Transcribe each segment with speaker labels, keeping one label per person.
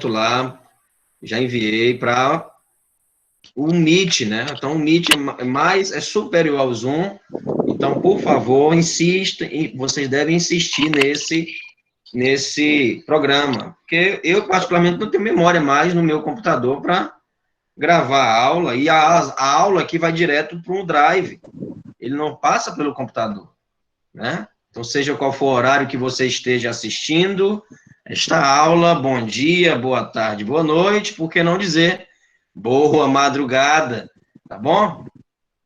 Speaker 1: lá, já enviei para o Meet, né? Então, o Meet é superior ao Zoom. Então, por favor, insista, vocês devem insistir nesse programa, porque eu, particularmente, não tenho memória mais no meu computador para gravar a aula, e a aula aqui vai direto para um drive, ele não passa pelo computador, né? Então, seja qual for o horário que você esteja assistindo esta aula, bom dia, boa tarde, boa noite, por que não dizer boa madrugada, tá bom?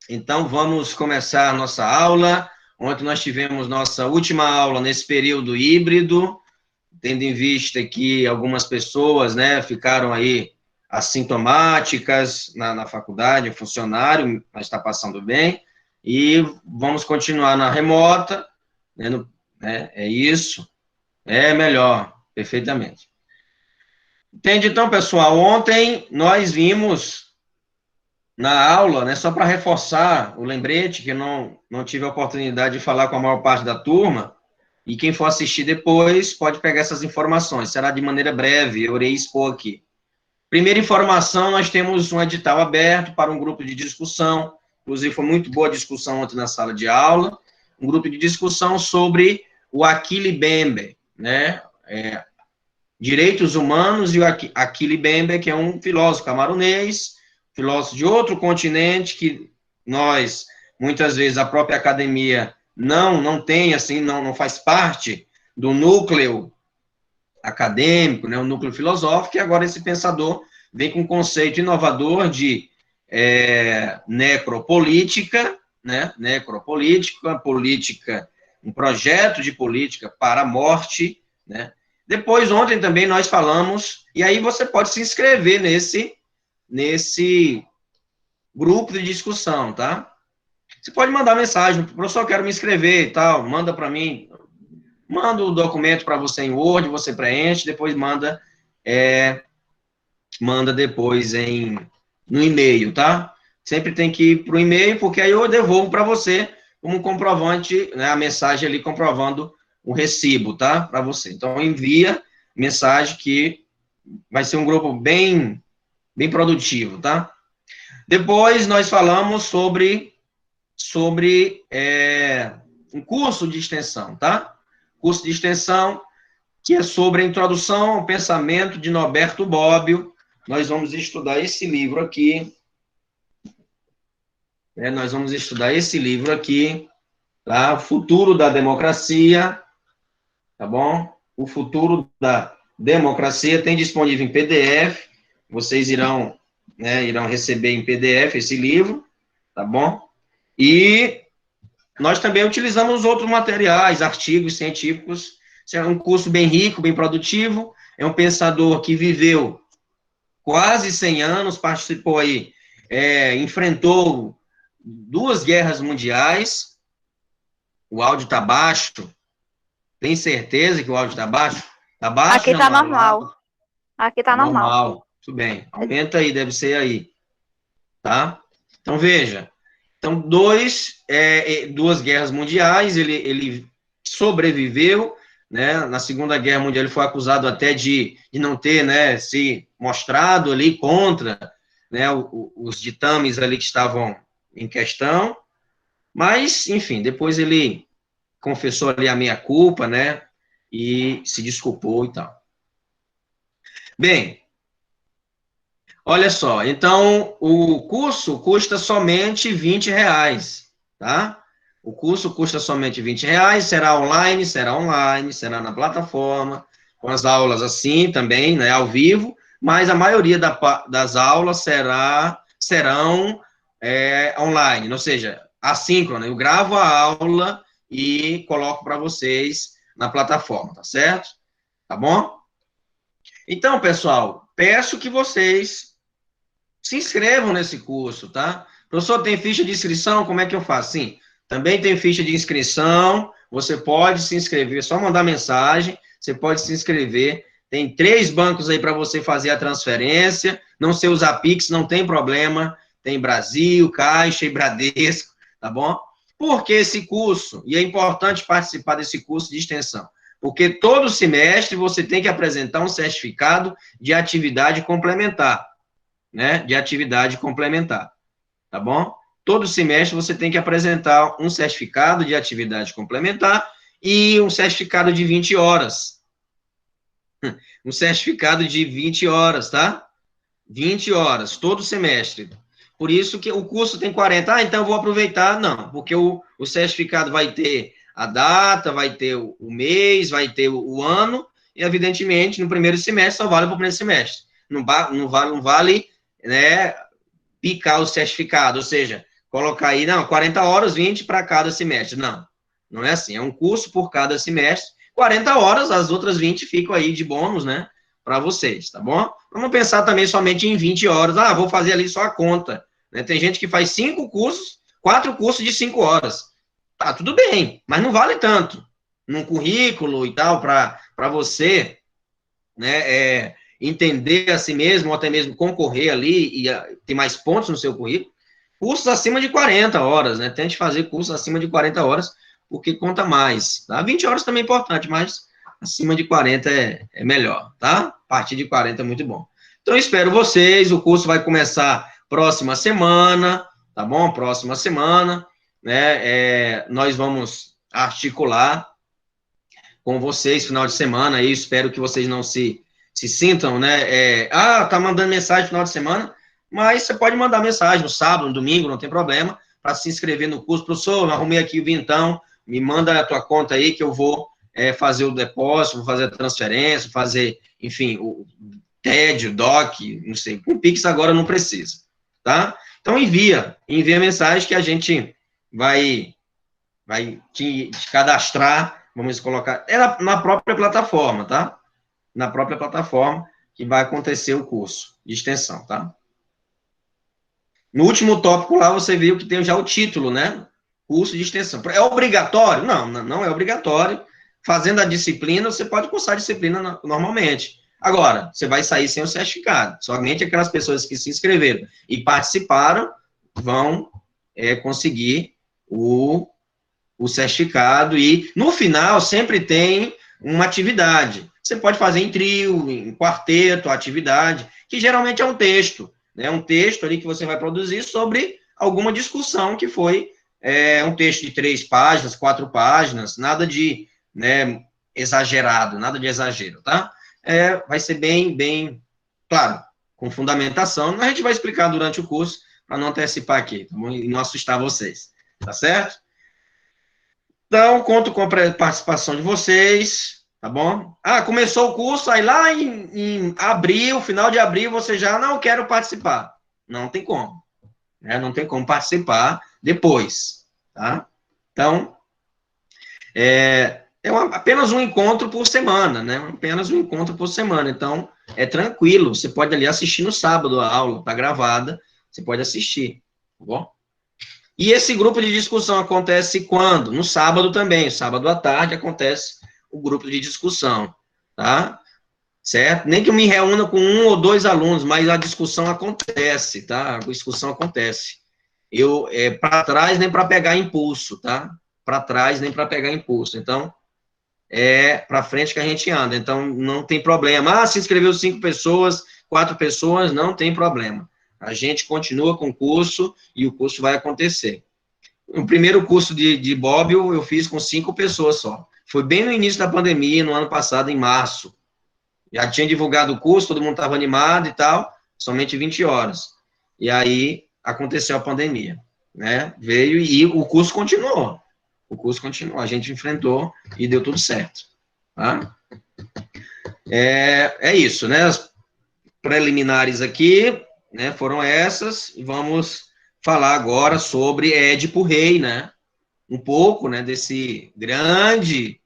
Speaker 1: Então, vamos começar a nossa aula. Ontem nós tivemos nossa última aula nesse período híbrido, tendo em vista que algumas pessoas, né, ficaram aí assintomáticas na faculdade, o funcionário, mas está passando bem, e vamos continuar na remota, né, é isso, é melhor, perfeitamente. Entende, então, pessoal, ontem nós vimos na aula, né, só para reforçar o lembrete, que eu não tive a oportunidade de falar com a maior parte da turma, e quem for assistir depois pode pegar essas informações, será de maneira breve, eu irei expor aqui. Primeira informação, nós temos um edital aberto para um grupo de discussão, inclusive foi muito boa a discussão ontem na sala de aula, um grupo de discussão sobre o Achille Mbembe, né, direitos humanos, e o Achille Mbembe, que é um filósofo camaronês, filósofo de outro continente, que nós, muitas vezes, a própria academia não tem, assim, não faz parte do núcleo acadêmico, né, o núcleo filosófico, e agora esse pensador vem com um conceito inovador de necropolítica, né, política, um projeto de política para a morte, né. Depois, ontem também nós falamos, e aí você pode se inscrever nesse grupo de discussão, tá? Você pode mandar mensagem, professor, eu quero me inscrever e tal, manda para mim, manda o documento para você em Word, você preenche, depois manda depois no e-mail, tá? Sempre tem que ir para o e-mail, porque aí eu devolvo para você como comprovante, né, a mensagem ali comprovando o recibo, tá? Para você. Então, envia mensagem que vai ser um grupo bem produtivo, tá? Depois, nós falamos sobre um curso de extensão, tá? Curso de extensão que é sobre a introdução ao pensamento de Norberto Bobbio. Nós vamos estudar esse livro aqui. Nós vamos estudar esse livro aqui, tá? O futuro da democracia, tá bom? O futuro da democracia tem disponível em PDF. Vocês irão receber em PDF esse livro, tá bom? E nós também utilizamos outros materiais, artigos científicos. É um curso bem rico, bem produtivo. É um pensador que viveu quase 100 anos, participou aí, enfrentou 2 guerras mundiais. O áudio está baixo. Tem certeza que o áudio está baixo? Está baixo,
Speaker 2: Aqui está normal. Aqui está normal.
Speaker 1: Normal. Tudo bem. Aumenta aí, deve ser aí. Tá? Então, veja. Então, 2 guerras mundiais, ele sobreviveu, né? Na Segunda Guerra Mundial ele foi acusado até de não ter, né, se mostrado ali contra, né, os ditames ali que estavam em questão, mas, enfim, depois ele confessou ali a meia-culpa, né, e se desculpou e tal. Bem, olha só, então o curso custa somente R$20, tá? O curso custa somente R$20, será online, será na plataforma, com as aulas assim também, né, ao vivo, mas a maioria das aulas serão online, ou seja, assíncrona. Eu gravo a aula e coloco para vocês na plataforma, tá certo? Tá bom? Então, pessoal, peço que vocês se inscrevam nesse curso, tá? Professor, tem ficha de inscrição? Como é que eu faço? Sim, também tem ficha de inscrição, você pode se inscrever, só mandar mensagem, você pode se inscrever, tem 3 bancos aí para você fazer a transferência, não sei usar Pix, não tem problema, tem Brasil, Caixa e Bradesco, tá bom? Por que esse curso? E é importante participar desse curso de extensão, Porque todo semestre você tem que apresentar um certificado de atividade complementar, né? De atividade complementar, tá bom? Todo semestre você tem que apresentar um certificado de atividade complementar e um certificado de 20 horas. Um certificado de 20 horas, tá? 20 horas, todo semestre. Por isso que o curso tem 40. Ah, então eu vou aproveitar. Não, porque o certificado vai ter a data, vai ter o mês, vai ter o ano, e evidentemente no primeiro semestre só vale para o primeiro semestre. Não vale, né, picar o certificado, ou seja, colocar aí, não, 40 horas, 20 para cada semestre. Não, não é assim. É um curso por cada semestre. 40 horas, as outras 20 ficam aí de bônus, né, para vocês, tá bom? Vamos pensar também somente em 20 horas. Ah, vou fazer ali só a conta. Né? Tem gente que faz 5 cursos, 4 cursos de 5 horas. Tá, tudo bem, mas não vale tanto. Num currículo e tal, para você, né, entender a si mesmo, ou até mesmo concorrer ali e ter mais pontos no seu currículo, cursos acima de 40 horas, né? Tente fazer cursos acima de 40 horas, porque conta mais, tá? 20 horas também é importante, mas acima de 40 é melhor, tá? A partir de 40 é muito bom. Então, espero vocês, o curso vai começar próxima semana, tá bom? Próxima semana, né? Nós vamos articular com vocês, final de semana, aí espero que vocês não se sintam, né, tá mandando mensagem no final de semana, mas você pode mandar mensagem no sábado, no domingo, não tem problema, para se inscrever no curso. Professor, eu arrumei aqui o vintão, me manda a tua conta aí que eu vou fazer o depósito, vou fazer a transferência, fazer, enfim, o TED, o DOC, não sei, com o Pix agora não precisa, tá? Então envia mensagem que a gente vai te cadastrar, vamos colocar, na própria plataforma, tá? Na própria plataforma que vai acontecer o curso de extensão, tá? No último tópico lá, você viu que tem já o título, né? Curso de extensão. É obrigatório? Não, não é obrigatório. Fazendo a disciplina, você pode cursar a disciplina normalmente. Agora, você vai sair sem o certificado. Somente aquelas pessoas que se inscreveram e participaram vão conseguir o certificado e, no final, sempre tem uma atividade. Você pode fazer em trio, em quarteto, atividade, que geralmente é um texto, né? Um texto ali que você vai produzir sobre alguma discussão que foi um texto de 3 páginas, 4 páginas, nada de, né, exagerado, nada de exagero, tá? Vai ser bem, claro, com fundamentação, a gente vai explicar durante o curso, para não antecipar aqui, tá bom? E não assustar vocês, tá certo? Então, conto com a participação de vocês, tá bom? Ah, começou o curso, aí lá em abril, final de abril, você já não quero participar. Não tem como, né? Não tem como participar depois, tá? Então, apenas um encontro por semana, né? Apenas um encontro por semana. Então, é tranquilo, você pode ali assistir no sábado a aula, tá gravada, você pode assistir, tá bom? E esse grupo de discussão acontece quando? No sábado também, sábado à tarde acontece o grupo de discussão, tá? Certo? Nem que eu me reúna com 1 ou 2 alunos, mas a discussão acontece, tá? A discussão acontece. Para trás nem para pegar impulso, tá? Para trás nem para pegar impulso. Então, para frente que a gente anda. Então, não tem problema. Ah, se inscreveu 5 pessoas, 4 pessoas, não tem problema. A gente continua com o curso e o curso vai acontecer. O primeiro curso de Bob eu fiz com 5 pessoas só. Foi bem no início da pandemia, no ano passado, em março. Já tinha divulgado o curso, todo mundo estava animado e tal, somente 20 horas. E aí aconteceu a pandemia, né? Veio e o curso continuou. O curso continuou, a gente enfrentou e deu tudo certo. Tá? É isso, né? As preliminares aqui, né, foram essas, e vamos falar agora sobre Édipo Rei, né? Um pouco, né, desse grande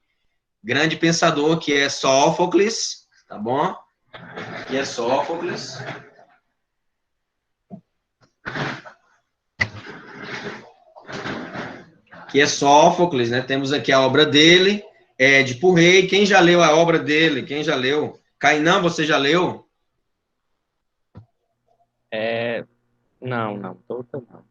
Speaker 1: pensador que é Sófocles, tá bom? Que é Sófocles. Que é Sófocles, né? Temos aqui a obra dele, Édipo Rei. Quem já leu a obra dele? Quem já leu? Cainã, você já leu?
Speaker 3: Não, toda não.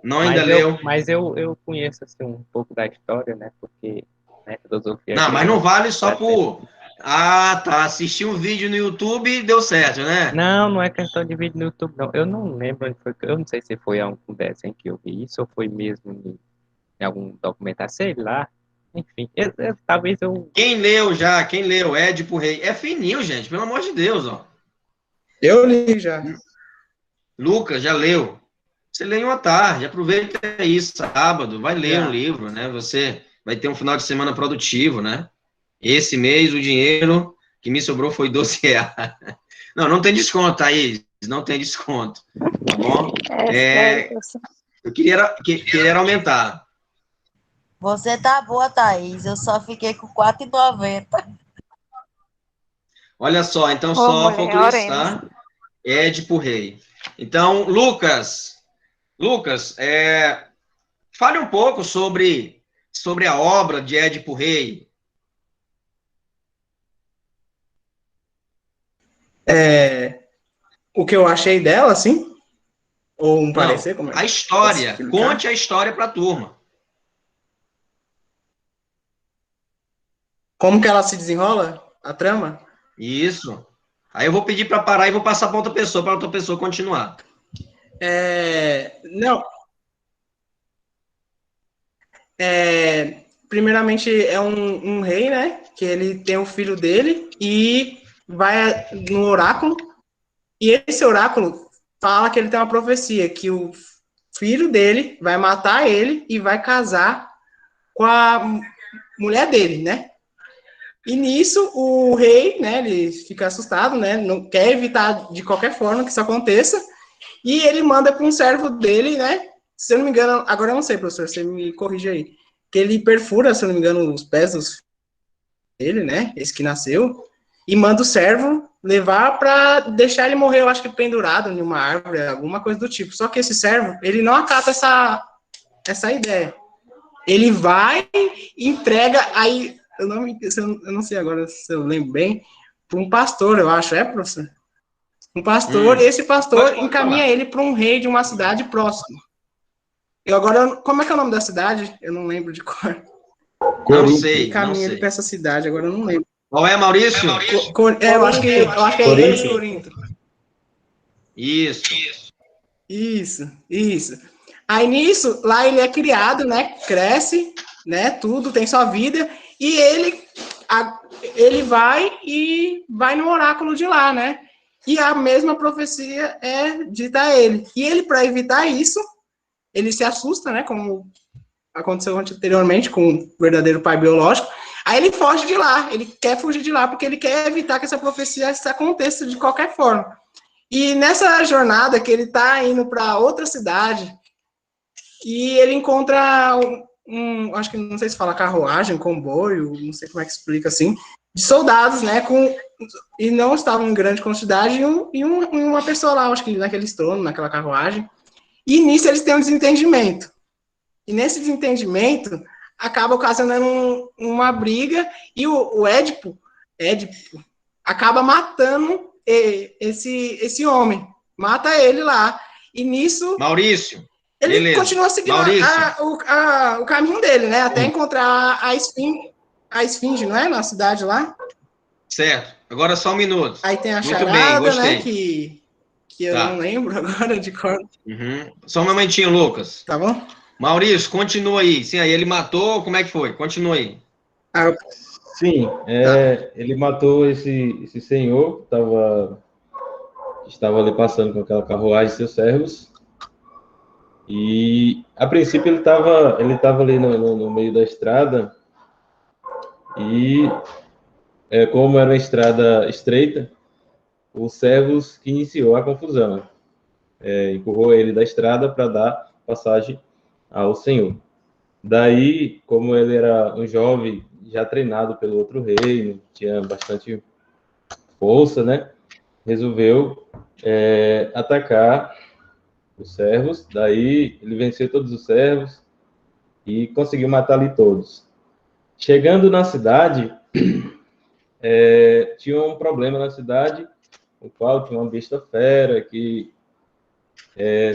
Speaker 1: Não ainda leu?
Speaker 3: Mas eu conheço assim, um pouco da história, né? Porque né? Filosofia
Speaker 1: Não, mas
Speaker 3: grega.
Speaker 1: não vale só por... Ah, tá, assistir um vídeo no YouTube e deu certo, né?
Speaker 3: Não, não é questão de vídeo no YouTube, não. Eu não lembro onde foi. Eu não sei se foi algum desenho que eu vi isso ou foi mesmo em algum documentário, sei lá. Enfim, talvez eu.
Speaker 1: Quem leu Édipo Rei? É fininho, gente, pelo amor de Deus, ó.
Speaker 4: Eu li já.
Speaker 1: Lucas, já leu? Você lê em uma tarde, aproveita aí, sábado, vai ler um
Speaker 4: Já.
Speaker 1: livro, né? Você vai ter um final de semana produtivo, né? Esse mês o dinheiro que me sobrou foi R$ 12. Não, não tem desconto, Thaís, não tem desconto, tá bom?
Speaker 2: Sério, professor.
Speaker 1: Eu queria aumentar.
Speaker 5: Você tá boa, Thaís. Eu só fiquei com R$ 4,90.
Speaker 1: Olha só, então
Speaker 2: Ô,
Speaker 1: só
Speaker 2: mulher,
Speaker 1: faltou
Speaker 2: oremos.
Speaker 1: listar Édipo Rei. Então, Lucas, fale um pouco sobre a obra de Édipo Rei.
Speaker 4: O que eu achei dela, assim? Ou um
Speaker 1: Não,
Speaker 4: parecer? Como é?
Speaker 1: a
Speaker 4: Posso
Speaker 1: história.
Speaker 4: explicar?
Speaker 1: Conte a história para a turma.
Speaker 4: Como que ela se desenrola? A trama?
Speaker 1: Isso. Aí eu vou pedir para parar e vou passar para outra pessoa continuar.
Speaker 4: Não. Primeiramente, é um rei, né? Que ele tem o filho dele e vai no oráculo. E esse oráculo fala que ele tem uma profecia, que o filho dele vai matar ele e vai casar com a mulher dele, né? E nisso, o rei, né, ele fica assustado, né, não quer evitar de qualquer forma que isso aconteça, e ele manda para um servo dele, né, se eu não me engano, agora eu não sei, professor, você me corrige aí, que ele perfura, se eu não me engano, os pés dele, né, esse que nasceu, e manda o servo levar para deixar ele morrer, eu acho que pendurado em uma árvore, alguma coisa do tipo. Só que esse servo, ele não acata essa ideia. Ele vai, entrega, aí, eu não sei agora se eu lembro bem, para um pastor, eu acho, professor? Um pastor, e esse pastor
Speaker 1: Pode
Speaker 4: encaminha
Speaker 1: falar.
Speaker 4: ele para um rei de uma cidade próxima. Como é que é o nome da cidade? Eu não lembro de cor.
Speaker 1: Não sei,
Speaker 4: Encaminha
Speaker 1: não
Speaker 4: ele
Speaker 1: sei.
Speaker 4: para essa cidade, agora eu não lembro.
Speaker 1: Qual é, Maurício?
Speaker 4: Eu acho que é Corinto.
Speaker 1: Isso.
Speaker 4: Isso. Aí nisso, lá ele é criado, né? Cresce, né? Tudo, tem sua vida. E ele vai no oráculo de lá, né? E a mesma profecia é dita a ele. E ele, para evitar isso, ele se assusta, né? Como aconteceu anteriormente com o verdadeiro pai biológico. Aí ele foge de lá. Ele quer fugir de lá porque ele quer evitar que essa profecia aconteça de qualquer forma. E nessa jornada que ele está indo para outra cidade, e ele encontra acho que não sei se fala carruagem, comboio, não sei como é que explica assim, de soldados, né, e não estavam em grande quantidade, e uma pessoa lá, acho que naquele trono, naquela carruagem, e nisso eles têm um desentendimento. E nesse desentendimento, acaba ocasionando uma briga, e o Édipo acaba matando esse homem, mata ele lá, e nisso...
Speaker 1: Maurício.
Speaker 4: Ele
Speaker 1: beleza.
Speaker 4: continua seguindo o caminho dele, né? Até encontrar a esfinge, não é? Na cidade lá.
Speaker 1: Certo. Agora só um minuto.
Speaker 4: Aí tem a
Speaker 1: Muito
Speaker 4: charada,
Speaker 1: bem, gostei.
Speaker 4: né? Que eu não lembro agora de cor.
Speaker 1: Só um momentinho, Lucas.
Speaker 4: Tá bom?
Speaker 1: Maurício, continua aí. Sim, aí ele matou, como é que foi? Continua aí.
Speaker 6: Sim, ele matou esse senhor que estava ali passando com aquela carruagem, seus servos. E, a princípio, ele estava ali no meio da estrada e, como era uma estrada estreita, os servos que iniciou a confusão. Empurrou ele da estrada para dar passagem ao Senhor. Daí, como ele era um jovem já treinado pelo outro reino, tinha bastante força, né? Resolveu atacar os servos. Daí ele venceu todos os servos e conseguiu matar ali todos. Chegando na cidade, tinha um problema na cidade, o qual tinha uma besta fera que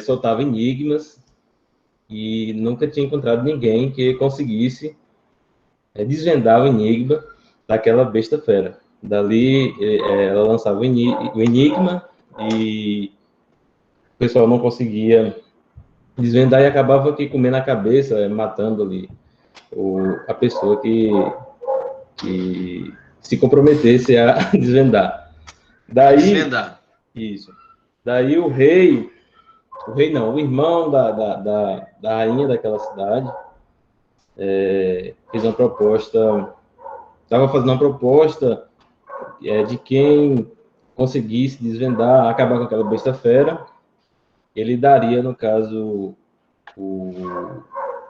Speaker 6: soltava enigmas e nunca tinha encontrado ninguém que conseguisse desvendar o enigma daquela besta fera. Dali, ela lançava o enigma e o pessoal não conseguia desvendar e acabava aqui comendo a cabeça, matando ali a pessoa que se comprometesse a desvendar. Daí,
Speaker 1: Desvendar.
Speaker 6: isso. Daí o irmão da rainha daquela cidade, fez uma proposta, estava fazendo uma proposta de quem conseguisse desvendar, acabar com aquela besta fera, ele daria, no caso,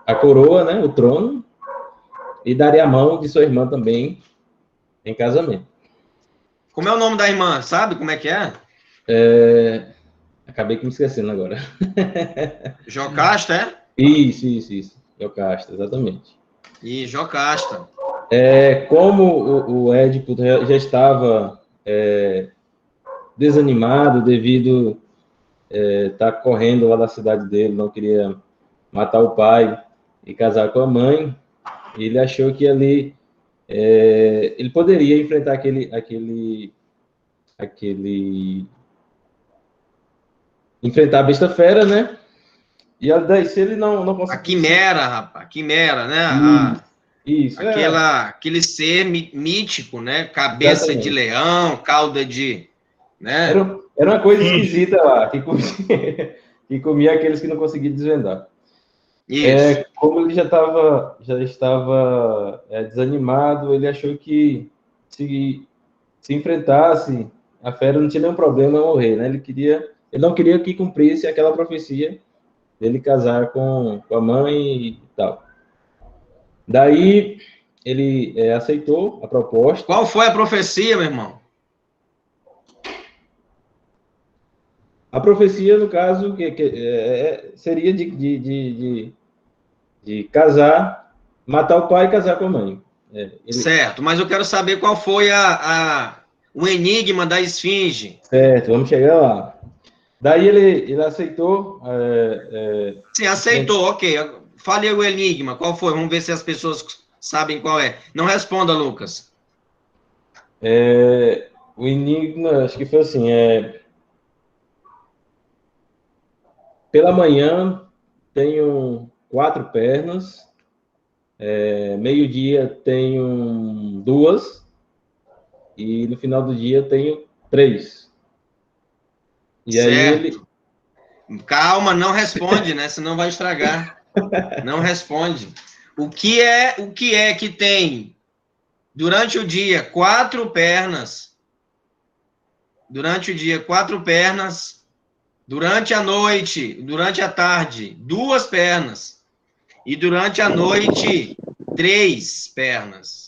Speaker 6: a coroa, né, o trono, e daria a mão de sua irmã também em casamento.
Speaker 1: Como é o nome da irmã? Sabe como é que é?
Speaker 6: Acabei me esquecendo agora.
Speaker 1: Jocasta, é?
Speaker 6: Isso. Jocasta, exatamente.
Speaker 1: E Jocasta.
Speaker 6: Como o Édipo já estava desanimado devido estar correndo lá da cidade dele, não queria matar o pai e casar com a mãe, ele achou que ali ele poderia enfrentar enfrentar a besta fera, né? E daí, se ele não conseguisse...
Speaker 1: A quimera, rapaz. Quimera, né?
Speaker 6: Isso.
Speaker 1: Aquele ser mítico, né? Cabeça
Speaker 6: Exatamente.
Speaker 1: de leão, cauda de... Né?
Speaker 6: Era uma coisa esquisita lá, que comia aqueles que não conseguiam desvendar.
Speaker 1: Isso.
Speaker 6: Como ele já estava desanimado, ele achou que se enfrentasse a fera não tinha nenhum problema morrer, né? Ele não queria que cumprisse aquela profecia dele casar com a mãe e tal. Daí ele aceitou a proposta.
Speaker 1: Qual foi a profecia, meu irmão?
Speaker 6: A profecia, no caso, seria de casar, matar o pai e casar com a mãe.
Speaker 1: Certo, mas eu quero saber qual foi o enigma da esfinge.
Speaker 6: Certo, vamos chegar lá. Daí ele aceitou.
Speaker 1: Sim, aceitou, ok. Fale o enigma, qual foi? Vamos ver se as pessoas sabem qual é. Não responda, Lucas.
Speaker 6: O enigma, acho que foi assim, pela manhã tenho 4 pernas, meio-dia tenho 2, e no final do dia tenho 3. E
Speaker 1: certo.
Speaker 6: Aí ele...
Speaker 1: Calma, não responde, né? Senão vai estragar. Não responde. O que é que tem durante o dia 4 pernas? Durante o dia 4 pernas. Durante a noite, durante a tarde, 2 pernas. E durante a noite, 3 pernas.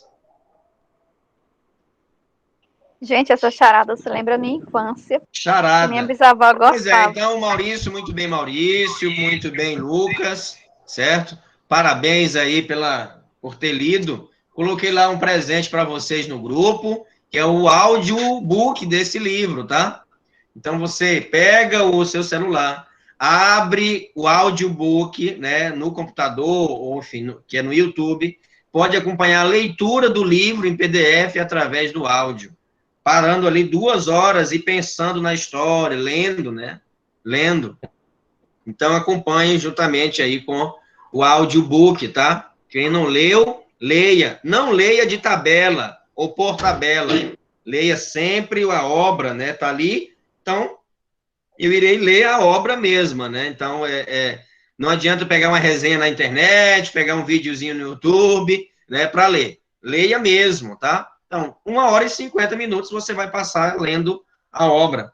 Speaker 2: Gente, essa charada se lembra da minha infância.
Speaker 1: Charada.
Speaker 2: Minha bisavó gostava.
Speaker 1: Pois é, então, Maurício, muito bem, Lucas, certo? Parabéns aí por ter lido. Coloquei lá um presente para vocês no grupo, que é o audiobook desse livro, tá? Então, você pega o seu celular, abre o audiobook, né, no computador, ou enfim, que é no YouTube, pode acompanhar a leitura do livro em PDF através do áudio, parando ali 2 horas e pensando na história, lendo, né, lendo. Então, acompanhe juntamente aí com o audiobook, tá? Quem não leu, leia. Não leia de tabela ou por tabela. Leia sempre a obra, né, tá ali. Então, eu irei ler a obra mesma, né? Então, não adianta pegar uma resenha na internet, pegar um videozinho no YouTube, né, para ler. Leia mesmo, tá? Então, 1 hora e 50 minutos você vai passar lendo a obra.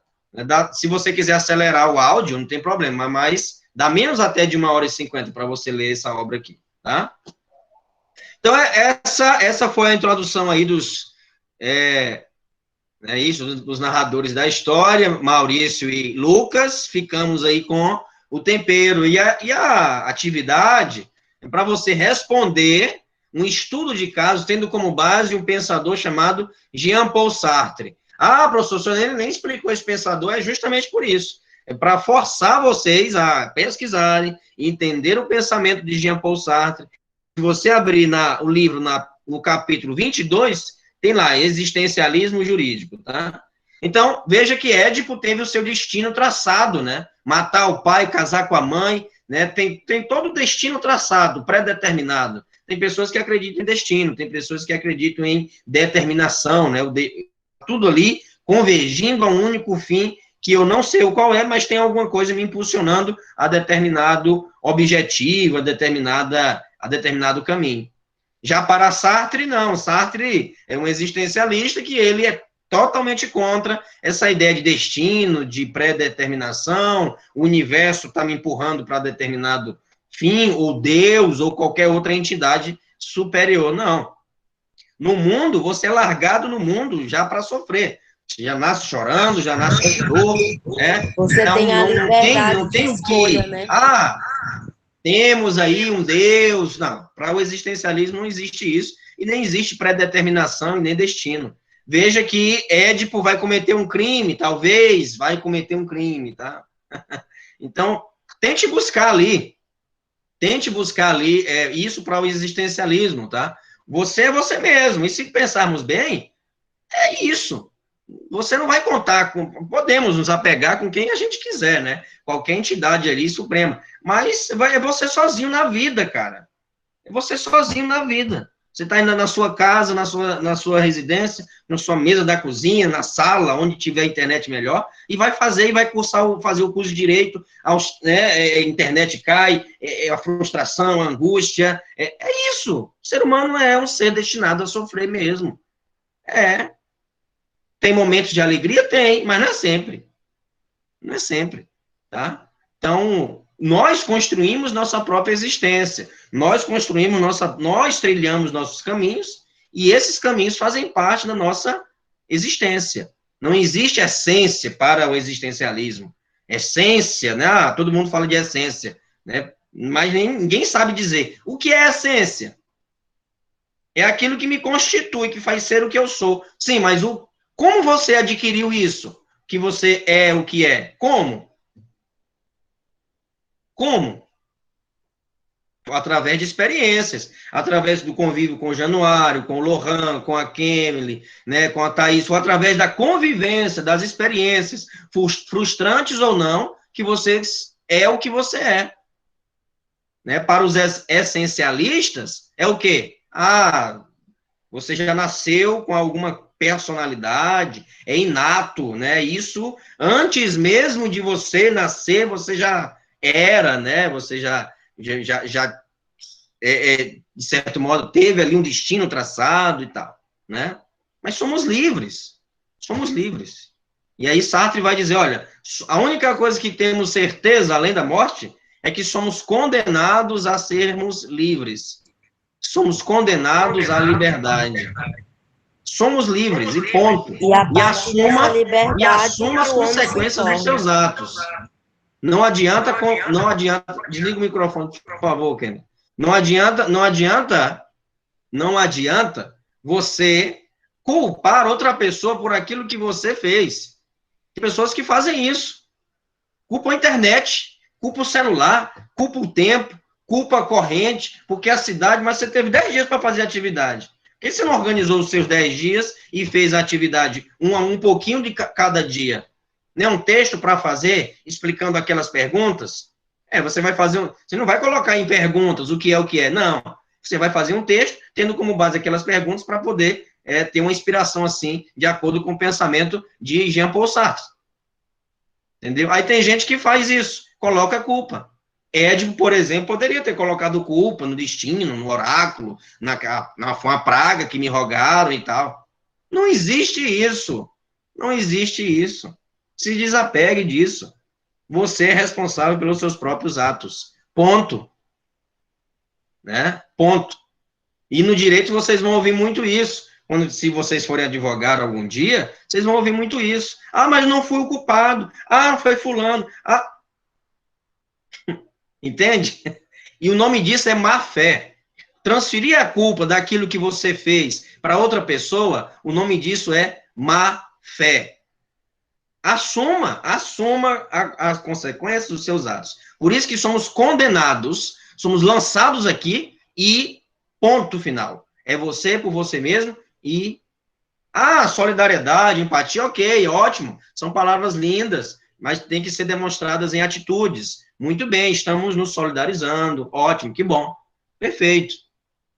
Speaker 1: Se você quiser acelerar o áudio, não tem problema, mas dá menos até de 1 hora e 50 para você ler essa obra aqui, tá? Então, essa foi a introdução aí dos narradores da história, Maurício e Lucas. Ficamos aí com o tempero. E a atividade é para você responder um estudo de caso, tendo como base um pensador chamado Jean-Paul Sartre. Professor, ele nem explicou esse pensador, é justamente por isso. É para forçar vocês a pesquisarem, entender o pensamento de Jean-Paul Sartre. Se você abrir o livro na no capítulo 22, tem lá, existencialismo jurídico, tá? Então, veja que Édipo teve o seu destino traçado, né? Matar o pai, casar com a mãe, né? Tem todo o destino traçado, pré-determinado. Tem pessoas que acreditam em destino, tem pessoas que acreditam em determinação, né? Tudo ali convergindo a um único fim, que eu não sei o qual é, mas tem alguma coisa me impulsionando a determinado objetivo, a determinado caminho. Já para Sartre, não. Sartre é um existencialista que ele é totalmente contra essa ideia de destino, de pré-determinação, o universo está me empurrando para determinado fim, ou Deus, ou qualquer outra entidade superior. Não. No mundo, você é largado no mundo já para sofrer. Você já nasce chorando, já nasce com dor, né?
Speaker 5: Você
Speaker 1: então,
Speaker 5: tem a liberdade
Speaker 1: não tem
Speaker 5: de
Speaker 1: o
Speaker 5: escolha,
Speaker 1: que...
Speaker 5: né?
Speaker 1: Temos aí um Deus. Não, para o existencialismo não existe isso, e nem existe pré-determinação e nem destino. Veja que Édipo vai cometer um crime, talvez vai cometer um crime, tá? Então, tente buscar ali isso para o existencialismo, tá? Você é você mesmo, e se pensarmos bem, é isso. Você não vai contar com... Podemos nos apegar com quem a gente quiser, né? Qualquer entidade ali suprema, mas é você sozinho na vida, cara. É você sozinho na vida. Você está indo na sua casa, na sua residência, na sua mesa da cozinha, na sala, onde tiver internet melhor, e vai fazer fazer o curso de direito, né, internet cai, a frustração, a angústia, é isso. O ser humano é um ser destinado a sofrer mesmo. Tem momentos de alegria? Tem, mas não é sempre. Não é sempre, tá? Então, nós construímos nossa própria existência, nós trilhamos nossos caminhos, e esses caminhos fazem parte da nossa existência. Não existe essência para o existencialismo. Essência, né? Todo mundo fala de essência, né? Mas ninguém sabe dizer. O que é essência? É aquilo que me constitui, que faz ser o que eu sou. Sim, mas como você adquiriu isso? Que você é o que é? Como? Como? Através de experiências, através do convívio com o Januário, com o Lohan, com a Kemily, né, com a Thaís, ou através da convivência, das experiências, frustrantes ou não, que você é o que você é. Né? Para os essencialistas, é o quê? Você já nasceu com alguma personalidade, é inato, né? Isso, antes mesmo de você nascer, você já era, né? Você já de certo modo, teve ali um destino traçado e tal, né? Mas somos livres. E aí Sartre vai dizer, olha, a única coisa que temos certeza, além da morte, é que somos condenados a sermos livres. Somos condenados à liberdade. Somos livres, e ponto. E assuma as consequências dos seus atos. Não adianta, desliga o microfone, por favor, Ken. Não adianta você culpar outra pessoa por aquilo que você fez. Tem pessoas que fazem isso. Culpa a internet, culpa o celular, culpa o tempo, culpa a corrente, porque a cidade, mas você teve 10 dias para fazer a atividade. Por que você não organizou os seus 10 dias e fez a atividade um pouquinho de cada dia? Né, um texto para fazer, explicando aquelas perguntas, você vai fazer, você não vai colocar em perguntas o que é, não, você vai fazer um texto, tendo como base aquelas perguntas para poder ter uma inspiração assim, de acordo com o pensamento de Jean-Paul Sartre, entendeu? Aí tem gente que faz isso, coloca culpa. Édipo, por exemplo, poderia ter colocado culpa no destino, no oráculo, foi uma praga que me rogaram e tal. Não existe isso, não existe isso. Se desapegue disso. Você é responsável pelos seus próprios atos. Ponto. Né? Ponto. E no direito vocês vão ouvir muito isso. Se vocês forem advogar algum dia, vocês vão ouvir muito isso. Mas não fui o culpado. Foi fulano. Entende? E o nome disso é má fé. Transferir a culpa daquilo que você fez para outra pessoa, o nome disso é má fé. Assuma as consequências dos seus atos. Por isso que somos condenados, somos lançados aqui e ponto final. É você por você mesmo e... solidariedade, empatia, ok, ótimo. São palavras lindas, mas tem que ser demonstradas em atitudes. Muito bem, estamos nos solidarizando, ótimo, que bom. Perfeito.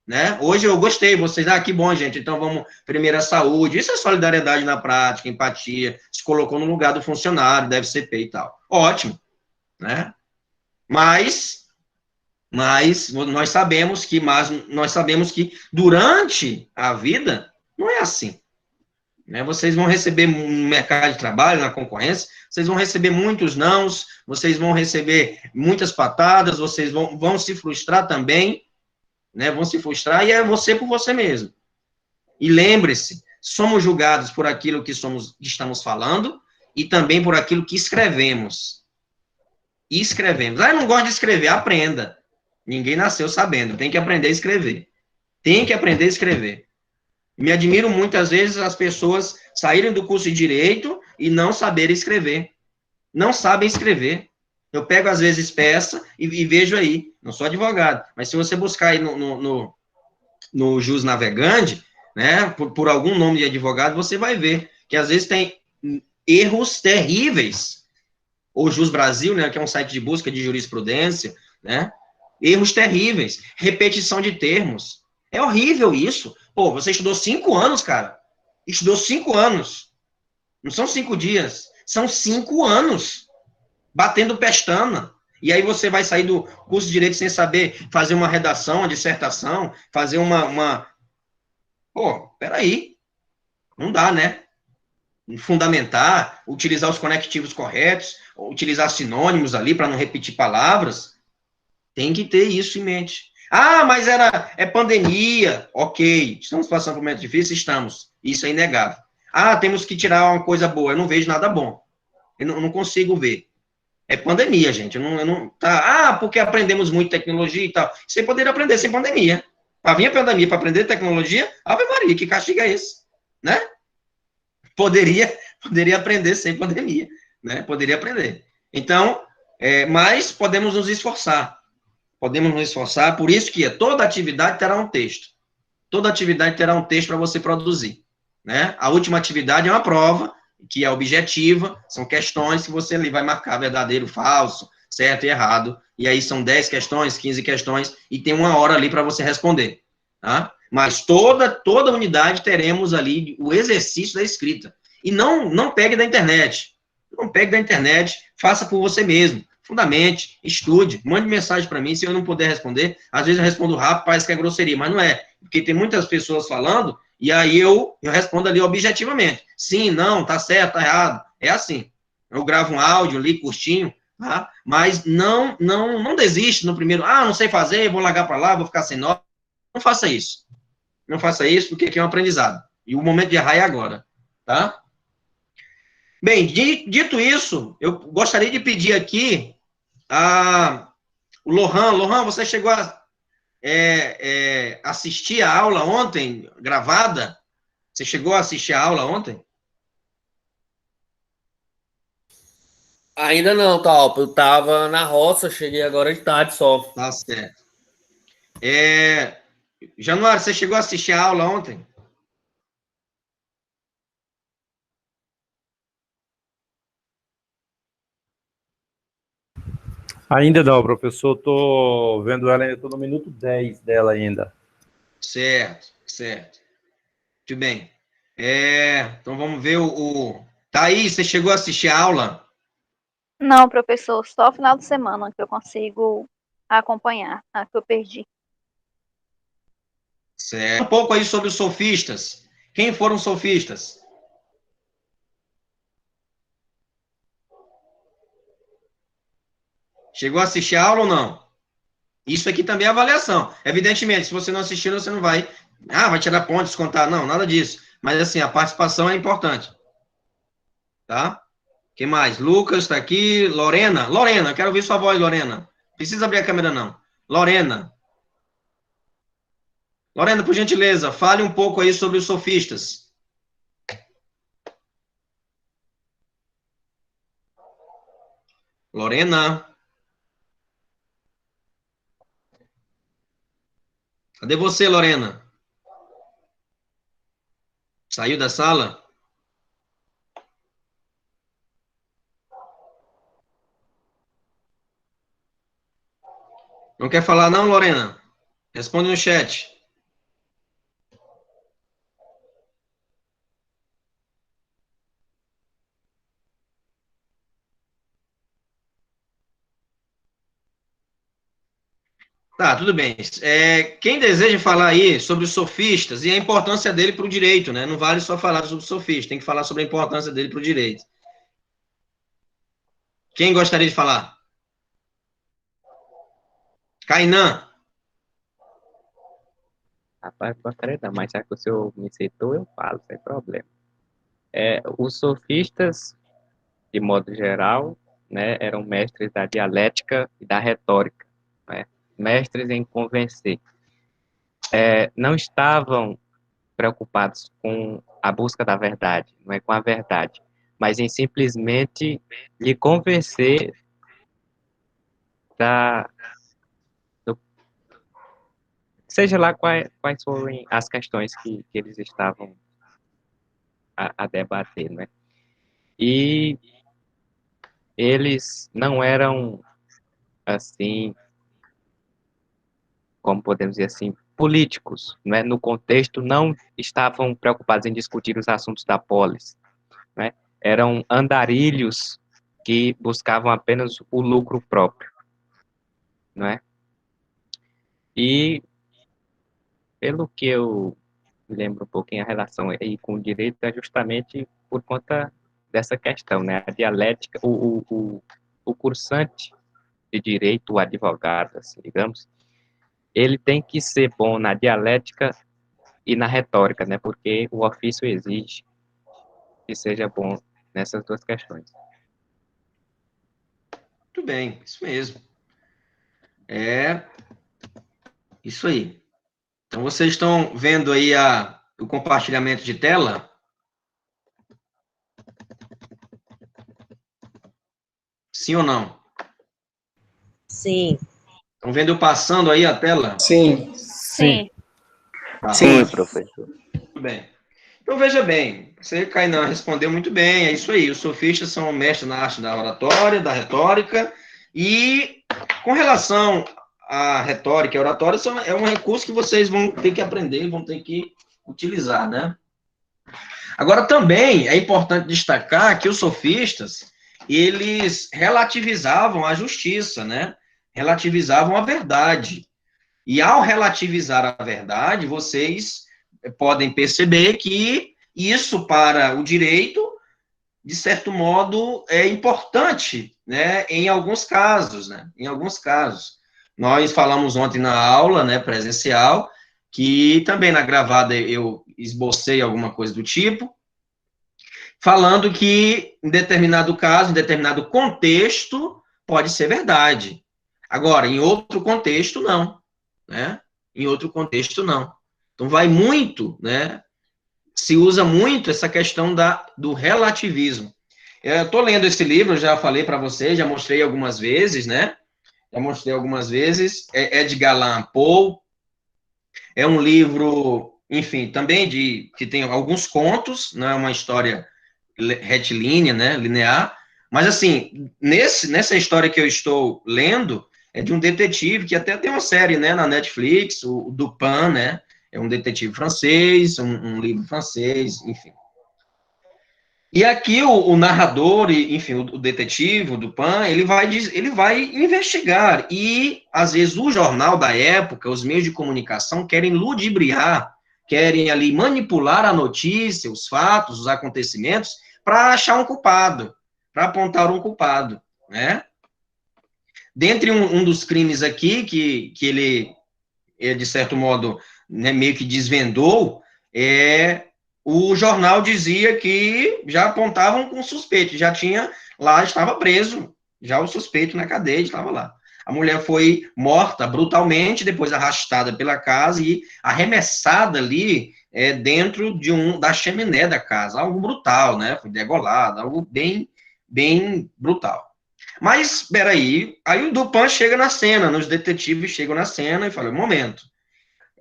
Speaker 1: Né? Hoje eu gostei, vocês, que bom, gente, então vamos, primeiro a saúde, isso é solidariedade na prática, empatia, se colocou no lugar do funcionário, deve ser feito e tal. Ótimo, né? Mas nós sabemos que durante a vida não é assim. Né? Vocês vão receber no mercado de trabalho, na concorrência, vocês vão receber muitos nãos, vocês vão receber muitas patadas, vocês vão se frustrar também, né? Vão se frustrar, e é você por você mesmo. E lembre-se, somos julgados por aquilo que estamos falando e também por aquilo que escrevemos. Escrevemos. Eu não gosto de escrever, aprenda. Ninguém nasceu sabendo, tem que aprender a escrever. Tem que aprender a escrever. Me admiro muitas vezes as pessoas saírem do curso de Direito e não saberem escrever. Não sabem escrever. Eu pego, às vezes, peça e vejo aí. Não sou advogado, mas se você buscar aí no Jus Navegante, né, por algum nome de advogado, você vai ver que, às vezes, tem erros terríveis. Ou Jus Brasil, né, que é um site de busca de jurisprudência, né? Erros terríveis. Repetição de termos. É horrível isso. Pô, você estudou 5 anos, cara. Estudou 5 anos. Não são 5 dias. São 5 anos. Batendo pestana. E aí você vai sair do curso de Direito sem saber fazer uma redação, uma dissertação, fazer uma... Pô, peraí. Não dá, né? Fundamentar, utilizar os conectivos corretos, utilizar sinônimos ali para não repetir palavras. Tem que ter isso em mente. Mas é pandemia. Ok, estamos passando por um momento difícil? Estamos. Isso é inegável. Temos que tirar uma coisa boa. Eu não vejo nada bom. Eu não consigo ver. É pandemia, gente. Porque aprendemos muito tecnologia e tal. Você poderia aprender sem pandemia. Para vir a pandemia, para aprender tecnologia, Ave Maria, que castigo é esse? Né? Poderia aprender sem pandemia. Né? Poderia aprender. Então, mas podemos nos esforçar. Podemos nos esforçar, por isso que toda atividade terá um texto. Toda atividade terá um texto para você produzir. Né? A última atividade é uma prova, que é objetiva, são questões que você ali vai marcar verdadeiro, falso, certo e errado, e aí são 10 questões, 15 questões, e tem 1 hora ali para você responder. Tá? Mas toda unidade teremos ali o exercício da escrita. E não pegue da internet. Não pegue da internet, faça por você mesmo. Fundamente, estude, mande mensagem para mim, se eu não puder responder, às vezes eu respondo rápido, parece que é grosseria, mas não é, porque tem muitas pessoas falando, e aí eu respondo ali objetivamente, sim, não, tá certo, tá errado, é assim, eu gravo um áudio ali, curtinho, tá? Mas não desiste no primeiro, não sei fazer, vou largar para lá, vou ficar sem nota, não faça isso, porque aqui é um aprendizado, e o momento de errar é agora, tá? Bem, dito isso, eu gostaria de pedir aqui o Lohan, você chegou a assistir a aula ontem, gravada? Você chegou a assistir a aula ontem?
Speaker 7: Ainda não, Talpa. Eu tava na roça, cheguei agora de tarde só.
Speaker 1: Tá certo. Januário, você chegou a assistir a aula ontem?
Speaker 8: Ainda não, professor. Estou vendo ela, estou no minuto 10 dela ainda.
Speaker 1: Certo. Muito bem. Então vamos ver Thaís, você chegou a assistir a aula?
Speaker 2: Não, professor, só final de semana que eu consigo acompanhar, a que eu perdi.
Speaker 1: Certo. Um pouco aí sobre os sofistas. Quem foram os sofistas? Chegou a assistir a aula ou não? Isso aqui também é avaliação. Evidentemente, se você não assistir, você não vai... vai tirar ponto, descontar. Não, nada disso. Mas, assim, a participação é importante. Tá? Quem mais? Lucas está aqui. Lorena, quero ouvir sua voz, Lorena. Precisa abrir a câmera, não. Lorena, por gentileza, fale um pouco aí sobre os sofistas. Lorena. Cadê você, Lorena? Saiu da sala? Não quer falar não, Lorena? Responde no chat. Tá, tudo bem. Quem deseja falar aí sobre os sofistas e a importância dele para o direito, né? Não vale só falar sobre o sofista, tem que falar sobre a importância dele para o direito. Quem gostaria de falar? Kainan.
Speaker 3: Rapaz, gostaria não, mas já que o senhor me citou, eu falo, sem problema. Os sofistas, de modo geral, né, eram mestres da dialética e da retórica, né? Mestres em convencer. Não estavam preocupados com a busca da verdade, não é com a verdade, mas em simplesmente lhe convencer da, do, seja lá quais forem as questões que eles estavam a debater, né? E eles não eram, assim, como podemos dizer assim, políticos, né? No contexto, não estavam preocupados em discutir os assuntos da polis, né? Eram andarilhos que buscavam apenas o lucro próprio, né? E, pelo que eu me lembro um pouquinho, a relação aí com o direito é justamente por conta dessa questão, né? A dialética, o cursante de direito, o advogado, assim, digamos, ele tem que ser bom na dialética e na retórica, né? Porque o ofício exige que seja bom nessas duas questões.
Speaker 1: Muito bem, isso mesmo. Isso aí. Então, vocês estão vendo aí o compartilhamento de tela? Sim ou não?
Speaker 5: Sim.
Speaker 1: Estão vendo eu passando aí a tela?
Speaker 4: Sim.
Speaker 2: Sim.
Speaker 1: Tá.
Speaker 4: Sim.
Speaker 9: professor.
Speaker 1: Muito bem. Então, veja bem, você, Kainan, respondeu muito bem, é isso aí, os sofistas são mestres na arte da oratória, da retórica, e com relação à retórica e oratória, é um recurso que vocês vão ter que aprender, vão ter que utilizar, né? Agora, também é importante destacar que os sofistas, eles relativizavam a justiça, né? Relativizavam a verdade. E ao relativizar a verdade, vocês podem perceber que isso para o direito, de certo modo, é importante, né, em alguns casos, né, em alguns casos. Nós falamos ontem na aula, né, presencial, que também na gravada eu esbocei alguma coisa do tipo, falando que em determinado caso, em determinado contexto, pode ser verdade. Agora, em outro contexto, não, né? Em outro contexto, não. Então, vai muito, né? Se usa muito essa questão do relativismo. Eu estou lendo esse livro, já falei para vocês, já mostrei algumas vezes, né? Já mostrei algumas vezes. É Edgar Allan Poe. É um livro, enfim, também que tem alguns contos, não é uma história retilínea, né? Linear. Mas, assim, nessa história que eu estou lendo, é de um detetive que até tem uma série, né, na Netflix, o Dupin, né? É um detetive francês, um livro francês, enfim. E aqui o narrador, enfim, o detetive, o Dupin, ele vai investigar. E, às vezes, o jornal da época, os meios de comunicação, querem ludibriar, querem ali manipular a notícia, os fatos, os acontecimentos, para achar um culpado, para apontar um culpado, né? Dentre um dos crimes aqui, que ele, de certo modo, né, meio que desvendou, o jornal dizia que já apontavam com suspeito, já tinha lá, estava preso, já o suspeito na cadeia, estava lá. A mulher foi morta brutalmente, depois arrastada pela casa e arremessada ali dentro da chaminé da casa, algo brutal, né? Foi degolada, algo bem, bem brutal. Mas, espera aí o Dupin chega na cena, os detetives chegam na cena e falam, momento,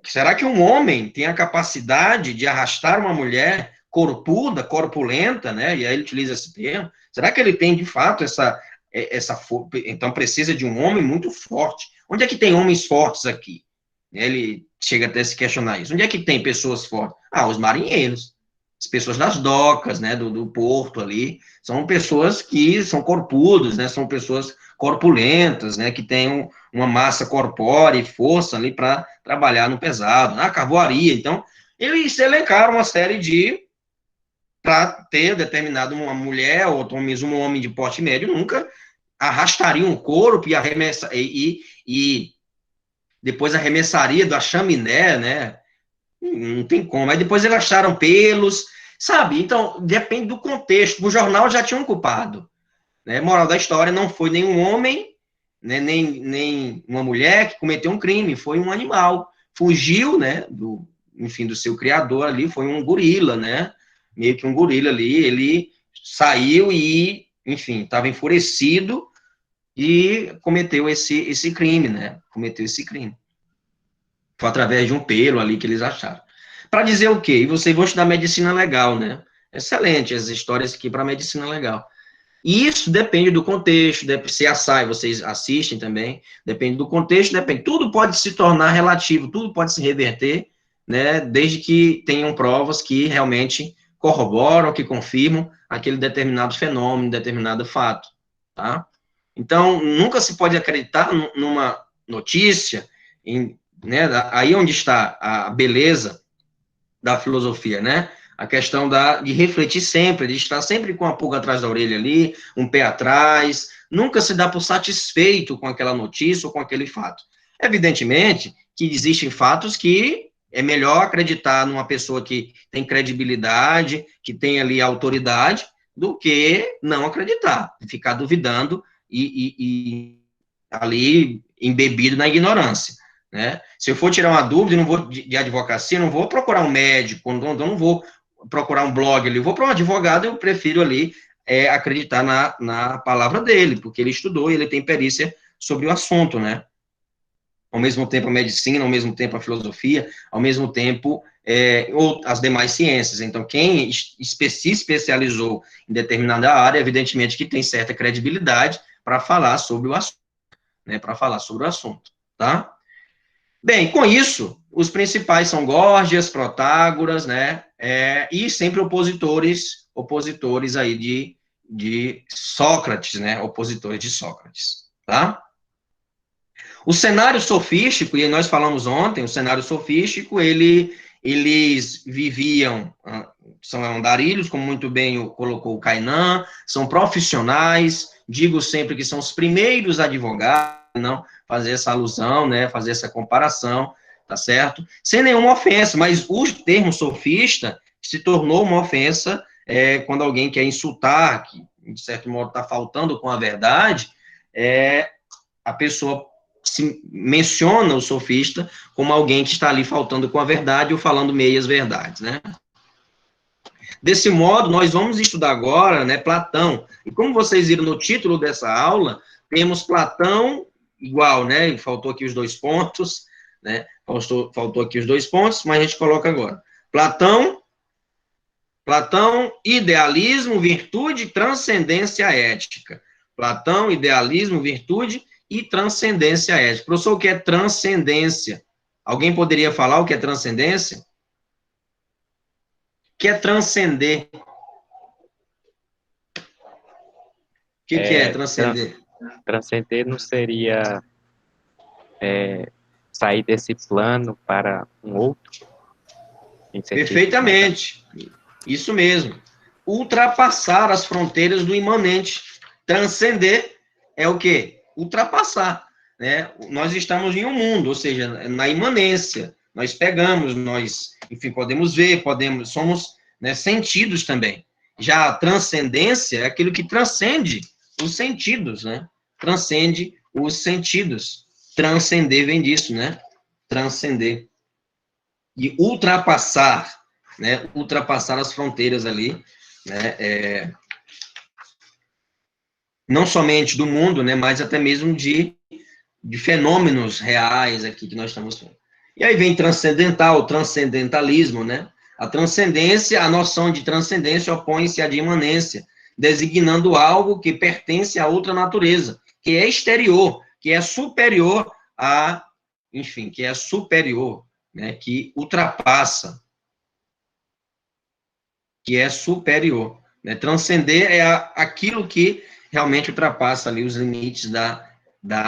Speaker 1: será que um homem tem a capacidade de arrastar uma mulher corpuda, corpulenta, né? E aí ele utiliza esse termo. Será que ele tem, de fato, então precisa de um homem muito forte? Onde é que tem homens fortes aqui? Ele chega até a se questionar isso. Onde é que tem pessoas fortes? Ah, os marinheiros, as pessoas das docas, né, do porto ali, são pessoas que são corpudos, né, são pessoas corpulentas, né, que têm uma massa corpórea e força ali para trabalhar no pesado, na carvoaria. Então, eles elencaram uma série para ter determinado uma mulher, ou mesmo um homem de porte médio, nunca arrastaria um corpo e depois arremessaria da chaminé, né? Não tem como. Aí depois eles acharam pelos, sabe? Então, depende do contexto. O jornal já tinha um culpado, né? Moral da história, não foi nenhum homem, né? nem uma mulher que cometeu um crime, foi um animal. Fugiu, né? Do seu criador ali, foi um gorila, né? Meio que um gorila ali, ele saiu e, enfim, estava enfurecido e cometeu esse crime, né? Cometeu esse crime. Foi através de um pelo ali que eles acharam. Para dizer o quê? E vocês vão estudar medicina legal, né? Excelente, as histórias aqui para medicina legal. E isso depende do contexto, se assai, vocês assistem também, depende do contexto, depende. Tudo pode se tornar relativo, tudo pode se reverter, né? Desde que tenham provas que realmente corroboram, que confirmam aquele determinado fenômeno, determinado fato, tá? Então, nunca se pode acreditar numa notícia, né, aí onde está a beleza da filosofia, né? A questão de refletir sempre, de estar sempre com a pulga atrás da orelha ali, um pé atrás, nunca se dá por satisfeito com aquela notícia ou com aquele fato. Evidentemente que existem fatos que é melhor acreditar numa pessoa que tem credibilidade, que tem ali autoridade, do que não acreditar, ficar duvidando e ali embebido na ignorância, né? Se eu for tirar uma dúvida, não vou de advocacia, não vou procurar um médico, não vou procurar um blog ali, vou para um advogado, eu prefiro ali acreditar na palavra dele, porque ele estudou e ele tem perícia sobre o assunto, né? Ao mesmo tempo a medicina, ao mesmo tempo a filosofia, ao mesmo tempo ou as demais ciências. Então, quem se especializou em determinada área, evidentemente que tem certa credibilidade para falar sobre o assunto, né? Para falar sobre o assunto, tá? Bem, com isso, os principais são Górgias, Protágoras, né? E sempre opositores aí de Sócrates, né? Opositores de Sócrates, tá? O cenário sofístico, e nós falamos ontem, o cenário sofístico, eles viviam, são andarilhos, como muito bem colocou o Kainan, são profissionais, digo sempre que são os primeiros advogados, não fazer essa alusão, né, fazer essa comparação, tá certo? Sem nenhuma ofensa, mas o termo sofista se tornou uma ofensa quando alguém quer insultar, que de certo modo está faltando com a verdade, a pessoa se menciona o sofista como alguém que está ali faltando com a verdade ou falando meias verdades, né? Desse modo, nós vamos estudar agora, né, Platão. E como vocês viram no título dessa aula, temos Platão igual, né? Faltou aqui os 2 pontos, né? Faltou aqui os 2 pontos, mas a gente coloca agora. Platão, idealismo, virtude, transcendência ética. Platão, idealismo, virtude e transcendência ética. Professor, o que é transcendência? Alguém poderia falar o que é transcendência? O que é transcender? O que é transcender?
Speaker 3: Transcender não seria sair desse plano para um outro?
Speaker 1: Perfeitamente. Isso mesmo. Ultrapassar as fronteiras do imanente. Transcender é o quê? Ultrapassar, né? Nós estamos em um mundo, ou seja, na imanência. Nós pegamos, enfim, podemos ver, somos, né, sentidos também. Já a transcendência é aquilo que transcende os sentidos, né? Transcende os sentidos. Transcender vem disso, né? Transcender. E ultrapassar, né? Ultrapassar as fronteiras ali, né? Não somente do mundo, né? Mas até mesmo de fenômenos reais aqui que nós estamos vendo. E aí vem transcendental, transcendentalismo, né? A transcendência, a noção de transcendência opõe-se à de imanência, designando algo que pertence a outra natureza, que é exterior, que é superior a, enfim, que é superior, né, que ultrapassa, que é superior. Né? Transcender é aquilo que realmente ultrapassa ali os limites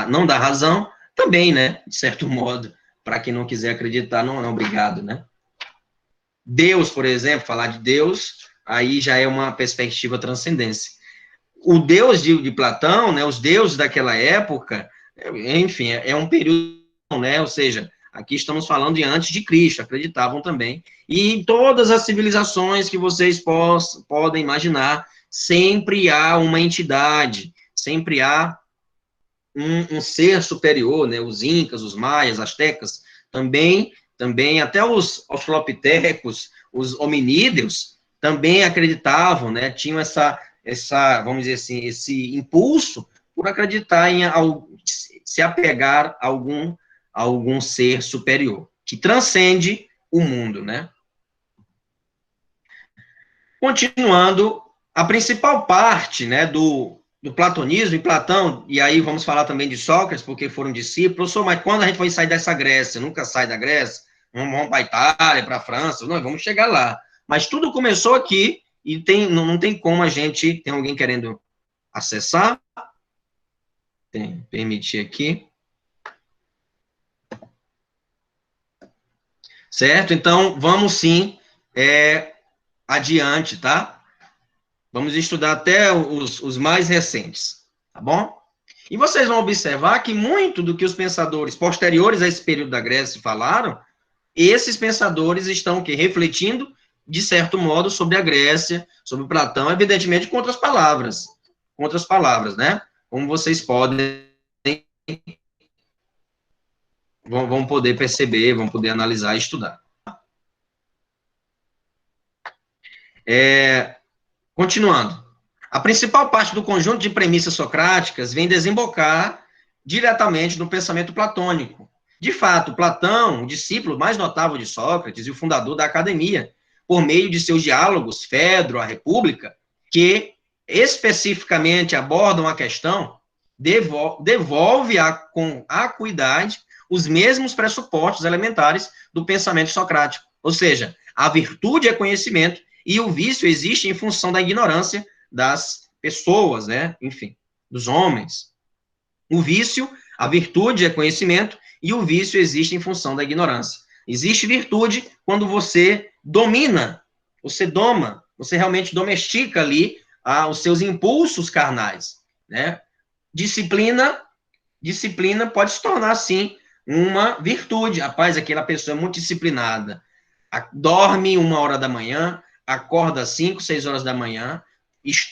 Speaker 1: não da razão, também, né, de certo modo, para quem não quiser acreditar, não é obrigado, né? Deus, por exemplo, falar de Deus, aí já é uma perspectiva transcendência. O Deus de Platão, né, os deuses daquela época, enfim, é um período, né, ou seja, aqui estamos falando de antes de Cristo, acreditavam também, e em todas as civilizações que vocês podem imaginar, sempre há uma entidade, sempre há um ser superior, né, os incas, os maias, astecas, também até os australopitecos, os hominídeos, também acreditavam, né, tinham essa, vamos dizer assim, esse impulso por acreditar se apegar a algum ser superior, que transcende o mundo, né. Continuando, a principal parte, né, do platonismo, e Platão, e aí vamos falar também de Sócrates, porque foram discípulos, mas quando a gente vai sair dessa Grécia? Nunca sai da Grécia, vamos para a Itália, para a França, não, vamos chegar lá. Mas tudo começou aqui, e não tem como a gente, tem alguém querendo acessar? Permitir aqui. Certo? Então, vamos sim, adiante, tá? Vamos estudar até os mais recentes, tá bom? E vocês vão observar que muito do que os pensadores posteriores a esse período da Grécia falaram, esses pensadores estão refletindo, de certo modo, sobre a Grécia, sobre Platão, evidentemente com outras palavras, né? Como vocês vão poder perceber, vão poder analisar e estudar. Continuando, a principal parte do conjunto de premissas socráticas vem desembocar diretamente no pensamento platônico. De fato, Platão, o discípulo mais notável de Sócrates e o fundador da academia, por meio de seus diálogos, Fedro, a República, que especificamente abordam a questão, devolve com acuidade os mesmos pressupostos elementares do pensamento socrático. Ou seja, a virtude é conhecimento, e o vício existe em função da ignorância das pessoas, né? Enfim, dos homens. O vício, a virtude é conhecimento, e o vício existe em função da ignorância. Existe virtude quando você domina, você doma, você realmente domestica ali os seus impulsos carnais, né? Disciplina pode se tornar, sim, uma virtude. Rapaz, aquela pessoa é muito disciplinada. Dorme 1h da manhã, acorda às 5, 6 horas da manhã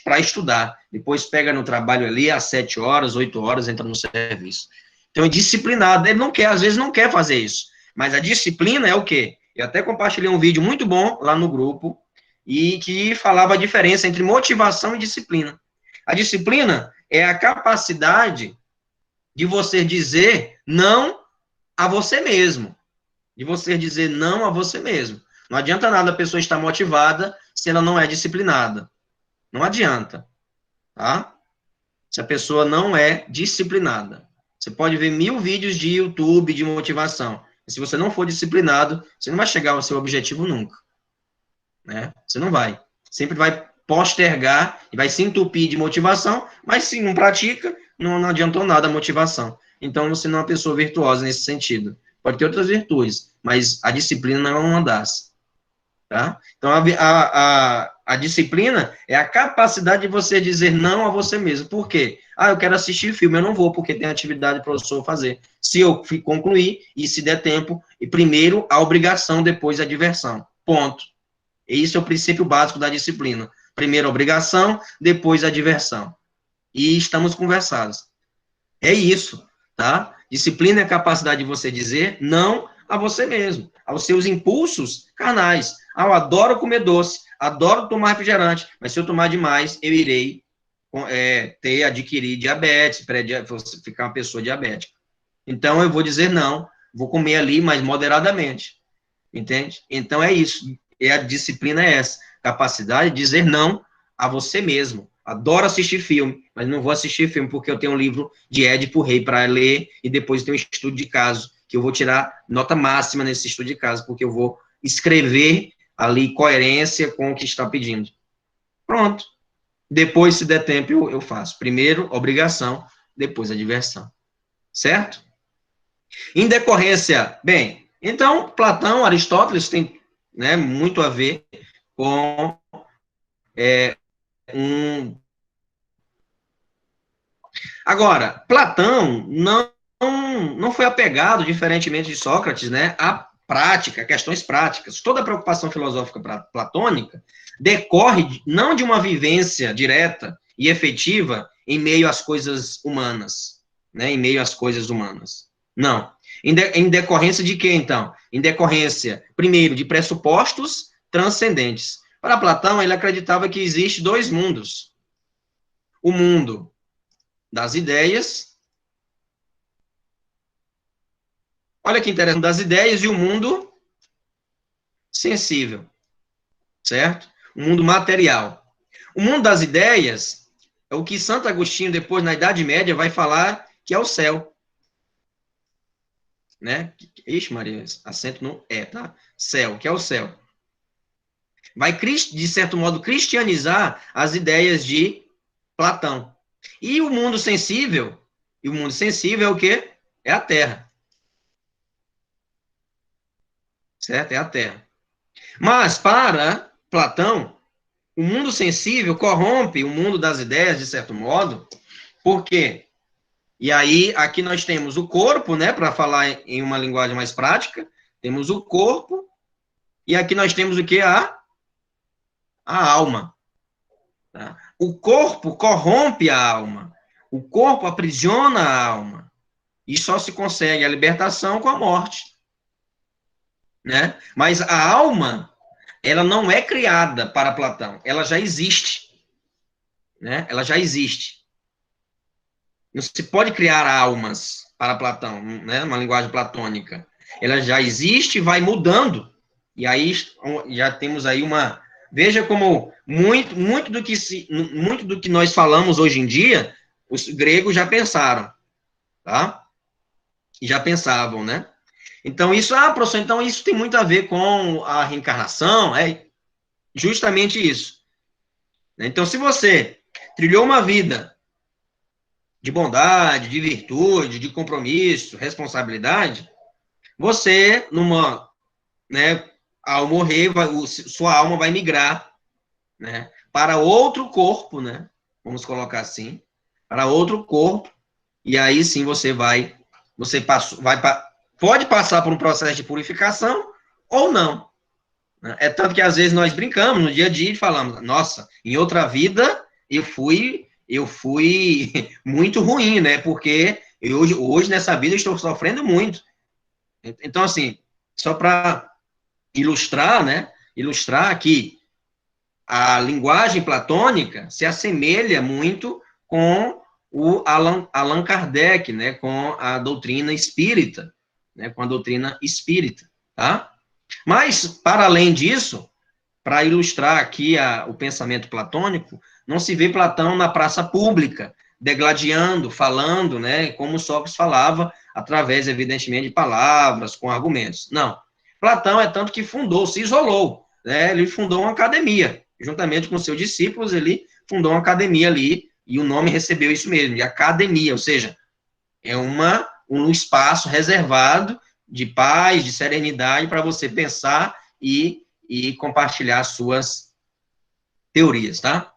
Speaker 1: para estudar. Depois pega no trabalho ali às 7 horas, 8 horas, entra no serviço. Então, é disciplinado. Ele não quer, às vezes não quer fazer isso. Mas a disciplina é o quê? Eu até compartilhei um vídeo muito bom lá no grupo e que falava a diferença entre motivação e disciplina. A disciplina é a capacidade de você dizer não a você mesmo. De você dizer não a você mesmo. Não adianta nada a pessoa estar motivada se ela não é disciplinada. Não adianta, tá? Se a pessoa não é disciplinada. Você pode ver 1000 vídeos de YouTube de motivação. E se você não for disciplinado, você não vai chegar ao seu objetivo nunca. Né? Você não vai. Sempre vai postergar e vai se entupir de motivação, mas se não pratica, não adiantou nada a motivação. Então, você não é uma pessoa virtuosa nesse sentido. Pode ter outras virtudes, mas a disciplina não é uma das. Tá? Então, a disciplina é a capacidade de você dizer não a você mesmo. Por quê? Eu quero assistir filme, eu não vou, porque tem atividade para o professor fazer. Se eu concluir, e se der tempo, e primeiro a obrigação, depois a diversão. Ponto. E isso é o princípio básico da disciplina. Primeiro a obrigação, depois a diversão. E estamos conversados. É isso, tá? Disciplina é a capacidade de você dizer não a você mesmo, aos seus impulsos carnais. Eu adoro comer doce, adoro tomar refrigerante, mas se eu tomar demais, eu irei adquirir diabetes, ficar uma pessoa diabética. Então, eu vou dizer não, vou comer ali, mas moderadamente. Entende? Então, é isso. E a disciplina é essa, capacidade de dizer não a você mesmo. Adoro assistir filme, mas não vou assistir filme porque eu tenho um livro de Édipo Rei para ler e depois tem um estudo de caso, que eu vou tirar nota máxima nesse estudo de caso, porque eu vou escrever ali coerência com o que está pedindo. Pronto. Depois, se der tempo, eu faço. Primeiro, obrigação, depois a diversão. Certo? Em decorrência, bem, então, Platão, Aristóteles tem, né, muito a ver com Agora, Platão não foi apegado, diferentemente de Sócrates, né, à prática, a questões práticas. Toda a preocupação filosófica platônica decorre não de uma vivência direta e efetiva em meio às coisas humanas, né, em meio às coisas humanas. Não. Em decorrência de quê, então? Em decorrência, primeiro, de pressupostos transcendentes. Para Platão, ele acreditava que existe dois mundos. O mundo das ideias. Olha que interessante, das ideias e o mundo sensível. Certo? O mundo material. O mundo das ideias é o que Santo Agostinho, depois, na Idade Média, vai falar que é o céu. Né? Ixi, Maria, acento no tá? Céu, que é o céu. Vai, de certo modo, cristianizar as ideias de Platão. E o mundo sensível é o quê? É a Terra. Certo? É a Terra. Mas, para Platão, o mundo sensível corrompe o mundo das ideias, de certo modo, por quê? E aí, aqui nós temos o corpo, né, para falar em uma linguagem mais prática, temos o corpo, e aqui nós temos o que? A alma. Tá? O corpo corrompe a alma, o corpo aprisiona a alma, e só se consegue a libertação com a morte. Né? Mas a alma, ela não é criada para Platão, ela já existe. Né? Ela já existe. Não se pode criar almas para Platão, né? Uma linguagem platônica. Ela já existe e vai mudando. E aí já temos aí uma... Veja como muito do que nós falamos hoje em dia, os gregos já pensaram. Tá? Já pensavam, né? Então, professor, então isso tem muito a ver com a reencarnação, é justamente isso. Então, se você trilhou uma vida de bondade, de virtude, de compromisso, responsabilidade, você, né, ao morrer, sua alma vai migrar, né, para outro corpo, né, vamos colocar assim, para outro corpo, e aí sim pode passar por um processo de purificação ou não. É tanto que às vezes nós brincamos no dia a dia e falamos, nossa, em outra vida eu fui muito ruim, né? Porque hoje nessa vida eu estou sofrendo muito. Então, assim, só para ilustrar, né? Ilustrar que a linguagem platônica se assemelha muito com o Allan Kardec, né? Com a doutrina espírita, né? Com a doutrina espírita, tá? Mas, para além disso, para ilustrar aqui o pensamento platônico, não se vê Platão na praça pública, degladiando, falando, né, como Sócrates falava, através, evidentemente, de palavras, com argumentos. Não. Platão é tanto que se isolou, né, ele fundou uma academia, juntamente com seus discípulos, ele fundou uma academia ali, e o nome recebeu isso mesmo, de academia, ou seja, é um espaço reservado de paz, de serenidade, para você pensar e compartilhar suas teorias, tá?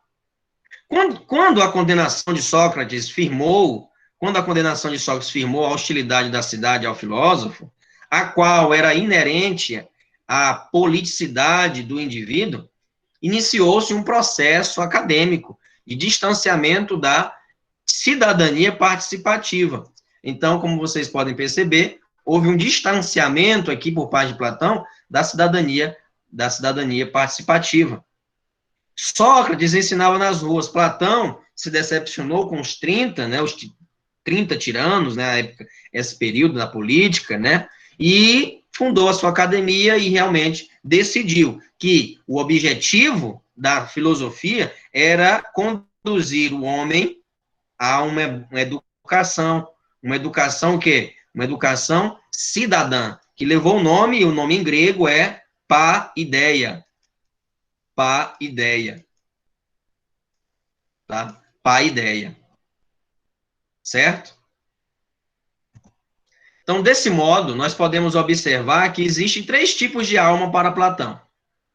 Speaker 1: Quando a condenação de Sócrates firmou a hostilidade da cidade ao filósofo, a qual era inerente à politicidade do indivíduo, iniciou-se um processo acadêmico de distanciamento da cidadania participativa. Então, como vocês podem perceber, houve um distanciamento aqui por parte de Platão da cidadania participativa. Sócrates ensinava nas ruas. Platão se decepcionou com os 30, né, os 30 tiranos, né, na época, esse período da política, né, e fundou a sua academia e realmente decidiu que o objetivo da filosofia era conduzir o homem a uma educação o quê? Uma educação cidadã, que levou o nome, e o nome em grego é paideia. Paideia. Tá? Paideia. Certo? Então, desse modo, nós podemos observar que existem 3 tipos de alma para Platão.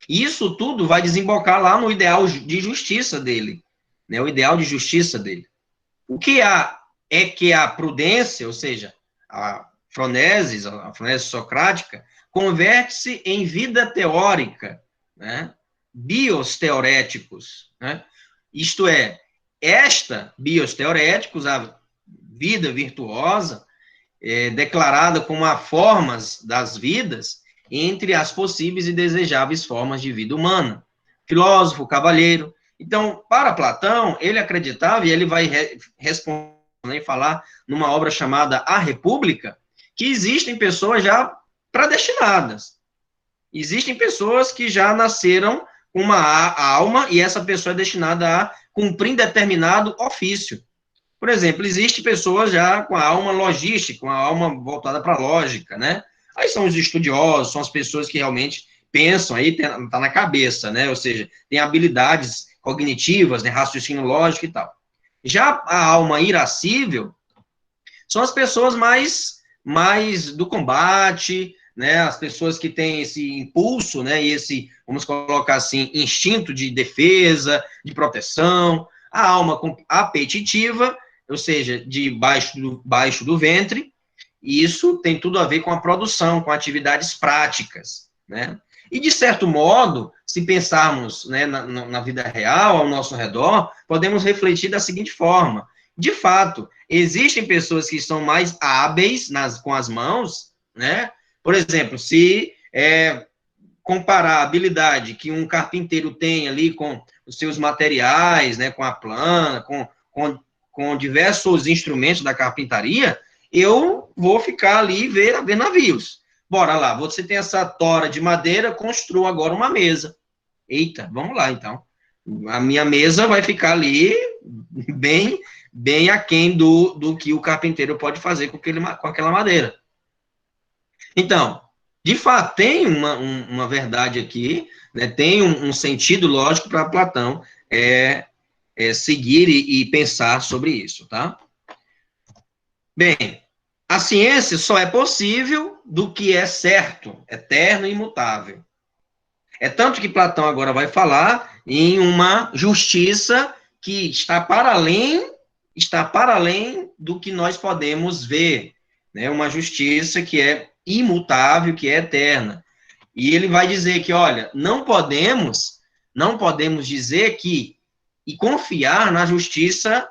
Speaker 1: Isso tudo vai desembocar lá no ideal de justiça dele, né? O ideal de justiça dele. O que há é que a prudência, ou seja, a fronese socrática, converte-se em vida teórica, né? Bios teoréticos, né? Isto é, bios teoréticos, a vida virtuosa, declarada como a formas das vidas entre as possíveis e desejáveis formas de vida humana. Filósofo, cavalheiro. Então, para Platão, ele acreditava, e ele vai responder e falar numa obra chamada A República, que existem pessoas já predestinadas. Existem pessoas que já nasceram com uma alma, e essa pessoa é destinada a cumprir determinado ofício. Por exemplo, existe pessoas já com a alma logística, com a alma voltada para a lógica, né? Aí são os estudiosos, são as pessoas que realmente pensam, aí tá na cabeça, né? Ou seja, tem habilidades cognitivas, né? Raciocínio lógico e tal. Já a alma irascível são as pessoas mais do combate, né? As pessoas que têm esse impulso, né? E esse, vamos colocar assim, instinto de defesa, de proteção. A alma apetitiva, ou seja, de baixo do ventre, e isso tem tudo a ver com a produção, com atividades práticas, né? E, de certo modo, se pensarmos, né, na vida real, ao nosso redor, podemos refletir da seguinte forma: de fato, existem pessoas que são mais hábeis com as mãos, né? Por exemplo, se comparar a habilidade que um carpinteiro tem ali com os seus materiais, né, com a plana, com diversos instrumentos da carpintaria, eu vou ficar ali e ver navios. Bora lá, você tem essa tora de madeira, construa agora uma mesa. Eita, vamos lá, então. A minha mesa vai ficar ali bem aquém do que o carpinteiro pode fazer com aquela madeira. Então, de fato, tem uma verdade aqui, né, tem um sentido lógico para Platão seguir e pensar sobre isso, tá? Bem, a ciência só é possível do que é certo, eterno e imutável. É tanto que Platão agora vai falar em uma justiça que está para além do que nós podemos ver, né? Uma justiça que é imutável, que é eterna. E ele vai dizer que, olha, não podemos dizer que e confiar na justiça,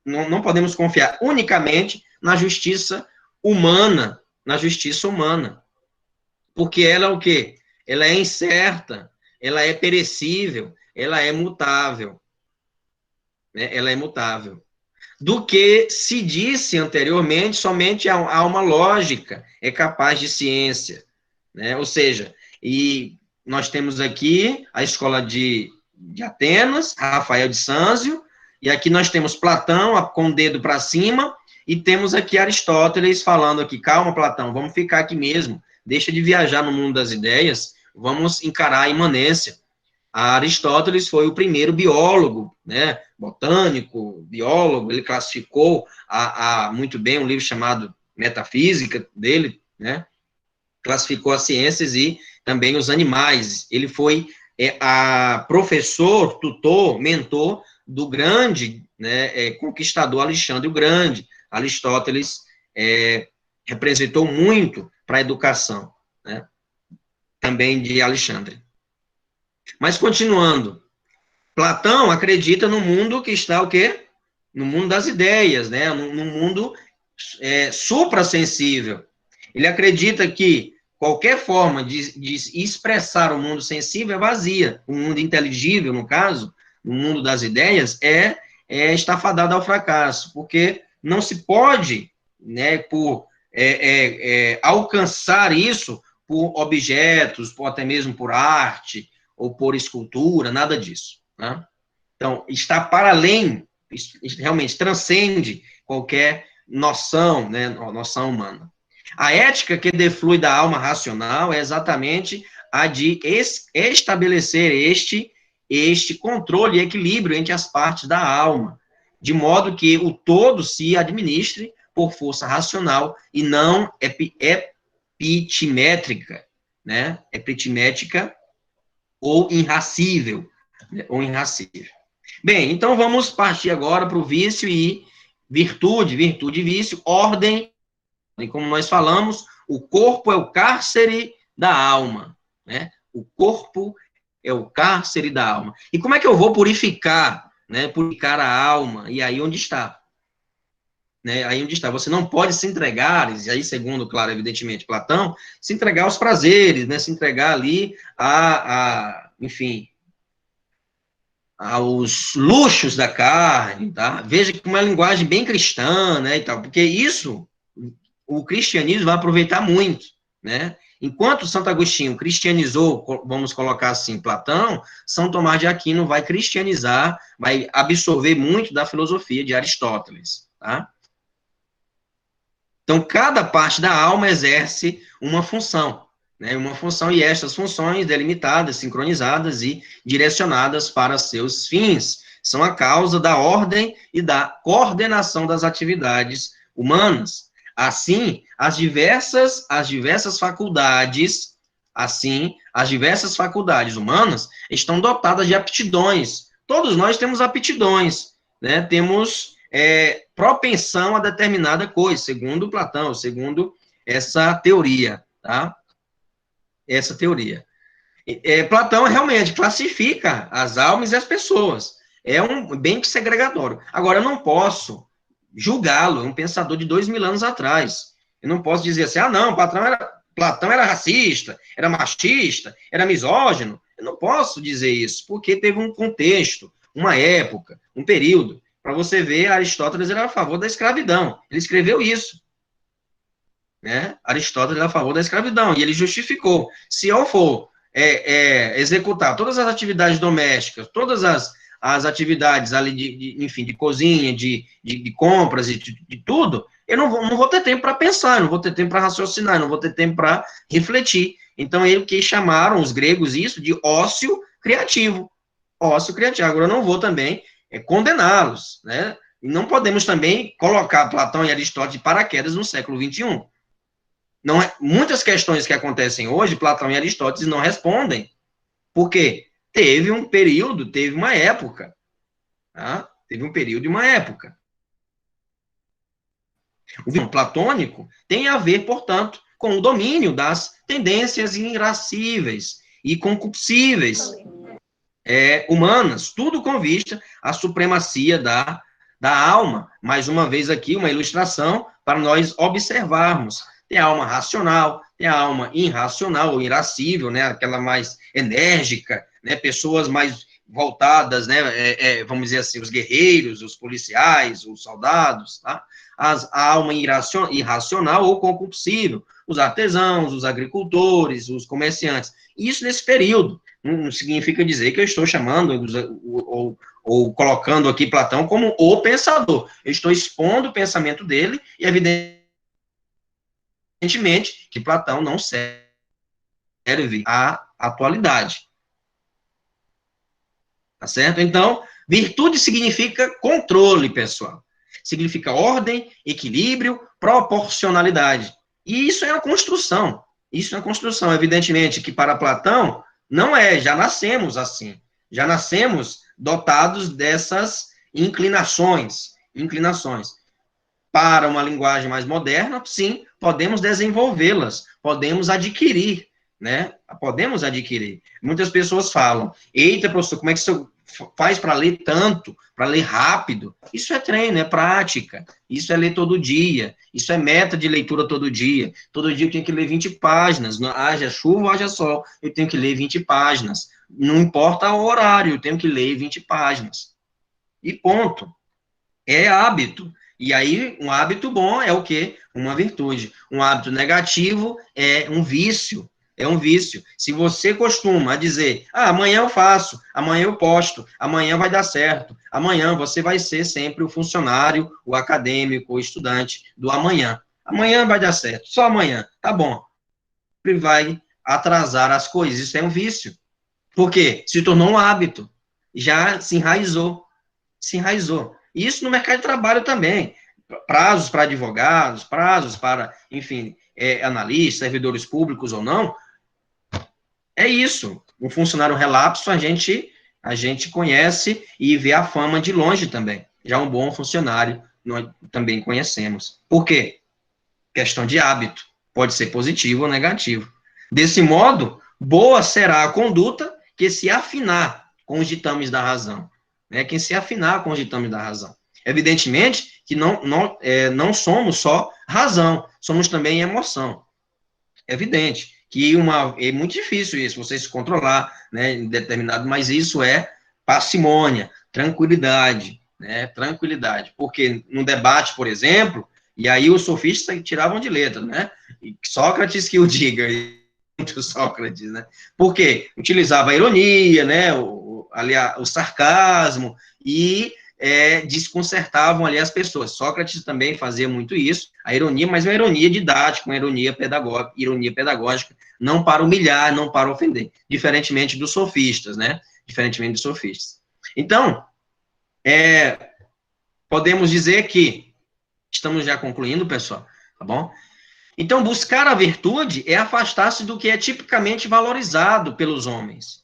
Speaker 1: não podemos confiar unicamente na justiça humana, porque ela é o quê? Ela é incerta, ela é perecível, ela é mutável, né? Ela é mutável. Do que se disse anteriormente, somente a alma lógica é capaz de ciência, né? Ou seja, e nós temos aqui a escola de Atenas, Rafael de Sâncio, e aqui nós temos Platão com o dedo para cima, e temos aqui Aristóteles falando aqui, calma, Platão, vamos ficar aqui mesmo, deixa de viajar no mundo das ideias, vamos encarar a imanência. Aristóteles foi o primeiro biólogo, né, botânico, biólogo, ele classificou muito bem um livro chamado Metafísica dele, né, classificou as ciências e também os animais. Ele foi professor, tutor, mentor do grande, né, conquistador Alexandre o Grande. Aristóteles representou muito para a educação, né, também de Alexandre. Mas continuando, Platão acredita no mundo que está o quê? No mundo das ideias, né, no mundo suprassensível. Ele acredita que qualquer forma de expressar o mundo sensível é vazia. O mundo inteligível, no caso, o mundo das ideias, está fadado ao fracasso, porque não se pode, né, alcançar isso por objetos, ou até mesmo por arte, ou por escultura, nada disso. Né? Então, está para além, realmente transcende qualquer noção, né, noção humana. A ética que deflui da alma racional é exatamente a de estabelecer este controle e equilíbrio entre as partes da alma, de modo que o todo se administre por força racional e não epitimétrica, né? Epitimétrica ou irracível, né? Ou irracível. Bem, então vamos partir agora para o vício e virtude e vício, ordem. E como nós falamos, o corpo é o cárcere da alma, né? O corpo é o cárcere da alma. E como é que eu vou purificar, né? Purificar a alma? E aí onde está? Né? Aí onde está? Você não pode se entregar, e aí segundo, claro, evidentemente, Platão, se entregar aos prazeres, né? Se entregar ali enfim, aos luxos da carne, tá? Veja que uma linguagem bem cristã, né, e tal, porque isso o cristianismo vai aproveitar muito, né? Enquanto Santo Agostinho cristianizou, vamos colocar assim, Platão, São Tomás de Aquino vai cristianizar, vai absorver muito da filosofia de Aristóteles, tá? Então, cada parte da alma exerce uma função, né? Uma função, e estas funções delimitadas, sincronizadas e direcionadas para seus fins, são a causa da ordem e da coordenação das atividades humanas. Assim, as diversas faculdades humanas estão dotadas de aptidões. Todos nós temos aptidões, né? Temos propensão a determinada coisa, segundo Platão, segundo essa teoria, tá? Essa teoria. Platão realmente classifica as almas e as pessoas. É um bem segregatório. Agora, eu não posso julgá-lo, é um pensador de 2000 anos atrás. Eu não posso dizer assim, não, Platão era racista, era machista, era misógino. Eu não posso dizer isso, porque teve um contexto, uma época, um período. Para você ver, Aristóteles era a favor da escravidão. Ele escreveu isso. Né? Aristóteles era a favor da escravidão, e ele justificou. Se eu for executar todas as atividades domésticas, todas as atividades ali, enfim, de cozinha, de compras e de tudo, eu não vou ter tempo para pensar, não vou ter tempo para raciocinar, não vou ter tempo para refletir. Então, ele que chamaram os gregos isso de ócio criativo. Ócio criativo. Agora, eu não vou também condená-los, né? E não podemos também colocar Platão e Aristóteles de paraquedas no século XXI. Não muitas questões que acontecem hoje, Platão e Aristóteles não respondem. Por quê? Teve um período, teve uma época. Tá? Teve um período e uma época. O visão platônico tem a ver, portanto, com o domínio das tendências irascíveis e concupiscíveis humanas, tudo com vista à supremacia da alma. Mais uma vez aqui, uma ilustração para nós observarmos. Tem a alma racional, tem a alma irracional ou irascível, né? Aquela mais enérgica, né? Pessoas mais voltadas, né? Vamos dizer assim, os guerreiros, os policiais, os soldados, tá? A alma irracional ou concupiscível, os artesãos, os agricultores, os comerciantes. Isso nesse período. Não significa dizer que eu estou chamando ou colocando aqui Platão como o pensador. Eu estou expondo o pensamento dele e, evidentemente, que Platão não serve à atualidade. Tá certo? Então, virtude significa controle, pessoal. Significa ordem, equilíbrio, proporcionalidade. E isso é a construção. Isso é a construção. Evidentemente que para Platão não já nascemos assim. Já nascemos dotados dessas inclinações. Para uma linguagem mais moderna, sim, podemos desenvolvê-las, podemos adquirir, né? Podemos adquirir. Muitas pessoas falam, eita, professor, como é que você faz para ler tanto, para ler rápido? Isso é treino, é prática, isso é ler todo dia, isso é meta de leitura todo dia. Todo dia eu tenho que ler 20 páginas, haja chuva, haja sol, eu tenho que ler 20 páginas. Não importa o horário, eu tenho que ler 20 páginas. E ponto. É hábito. E aí, um hábito bom é o quê? Uma virtude. Um hábito negativo é um vício. É um vício. Se você costuma dizer, amanhã eu faço, amanhã eu posto, amanhã vai dar certo, amanhã você vai ser sempre o funcionário, o acadêmico, o estudante do amanhã. Amanhã vai dar certo, só amanhã, tá bom. Sempre vai atrasar as coisas, isso é um vício. Por quê? Se tornou um hábito, já se enraizou. Isso no mercado de trabalho também. Prazos para advogados, prazos para, enfim, analistas, servidores públicos ou não, é isso. Um funcionário relapso a gente conhece e vê a fama de longe também. Já um bom funcionário nós também conhecemos. Por quê? Questão de hábito. Pode ser positivo ou negativo. Desse modo, boa será a conduta que se afinar com os ditames da razão. Quem se afinar com os ditames da razão. Evidentemente que não somos só razão, somos também emoção. É evidente que é muito difícil isso, você se controlar, em determinado, mas isso é parcimônia, tranquilidade, tranquilidade. Porque no debate, por exemplo, e aí os sofistas tiravam de letra, E Sócrates que o diga, muito Sócrates, Porque utilizava a ironia, o sarcasmo e desconcertavam ali as pessoas. Sócrates também fazia muito isso, a ironia, mas uma ironia didática, uma ironia pedagógica, não para humilhar, não para ofender, diferentemente dos sofistas, Então, podemos dizer que, estamos já concluindo, pessoal, tá bom? Então, buscar a virtude é afastar-se do que é tipicamente valorizado pelos homens,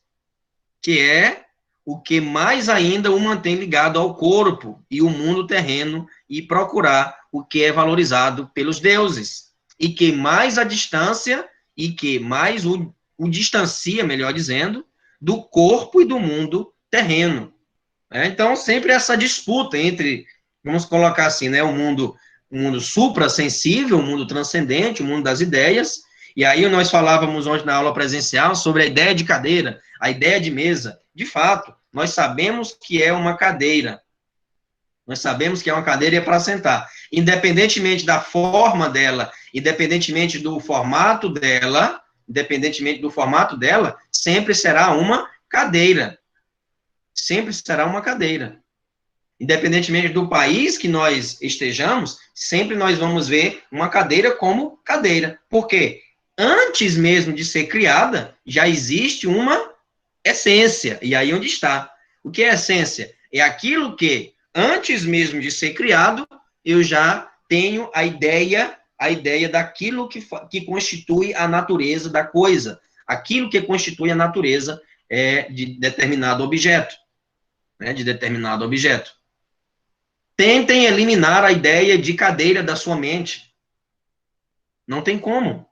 Speaker 1: que é o que mais ainda o mantém ligado ao corpo e o mundo terreno e procurar o que é valorizado pelos deuses, e que mais a distância, e que mais o distancia, melhor dizendo, do corpo e do mundo terreno. Então, sempre essa disputa entre, vamos colocar assim, o mundo suprassensível, o mundo transcendente, o mundo das ideias, e aí nós falávamos ontem na aula presencial sobre a ideia de cadeira, a ideia de mesa. De fato, nós sabemos que é uma cadeira. Nós sabemos que é uma cadeira e é para sentar. Independentemente da forma dela, independentemente do formato dela, sempre será uma cadeira. Sempre será uma cadeira. Independentemente do país que nós estejamos, sempre nós vamos ver uma cadeira como cadeira. Por quê? Antes mesmo de ser criada, já existe uma essência. E aí onde está? O que é essência? É aquilo que, antes mesmo de ser criado, eu já tenho a ideia daquilo que constitui a natureza da coisa, aquilo que constitui a natureza de determinado objeto. Tentem eliminar a ideia de cadeira da sua mente. Não tem como.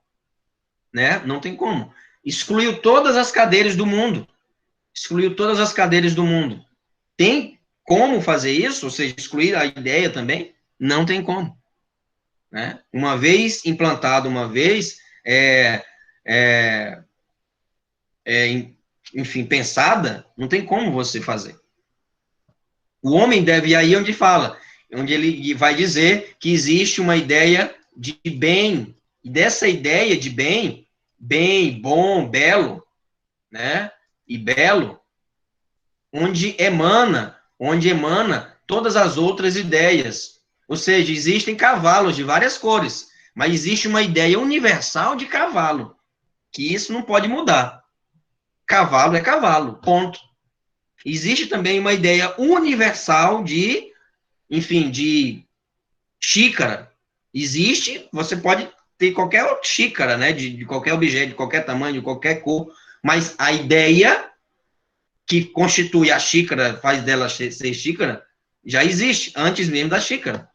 Speaker 1: Não tem como. Excluiu todas as cadeiras do mundo. Tem como fazer isso? Ou seja, excluir a ideia também? Não tem como. Uma vez implantado, enfim, pensada, não tem como você fazer. O homem deve ir aí onde ele vai dizer que existe uma ideia de bem, e dessa ideia de bem, bom, belo, e belo, onde emana todas as outras ideias. Ou seja, existem cavalos de várias cores, mas existe uma ideia universal de cavalo, que isso não pode mudar. Cavalo é cavalo, ponto. Existe também uma ideia universal de xícara. Existe, você pode ter qualquer xícara, de qualquer objeto, de qualquer tamanho, de qualquer cor, mas a ideia que constitui a xícara, faz dela ser xícara, já existe, antes mesmo da xícara.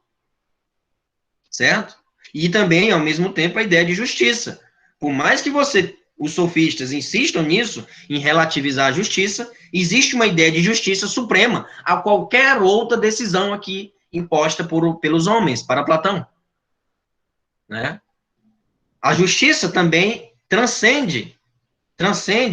Speaker 1: Certo? E também, ao mesmo tempo, a ideia de justiça. Por mais que os sofistas insistam nisso, em relativizar a justiça, existe uma ideia de justiça suprema a qualquer outra decisão aqui imposta pelos homens, para Platão. A justiça também transcende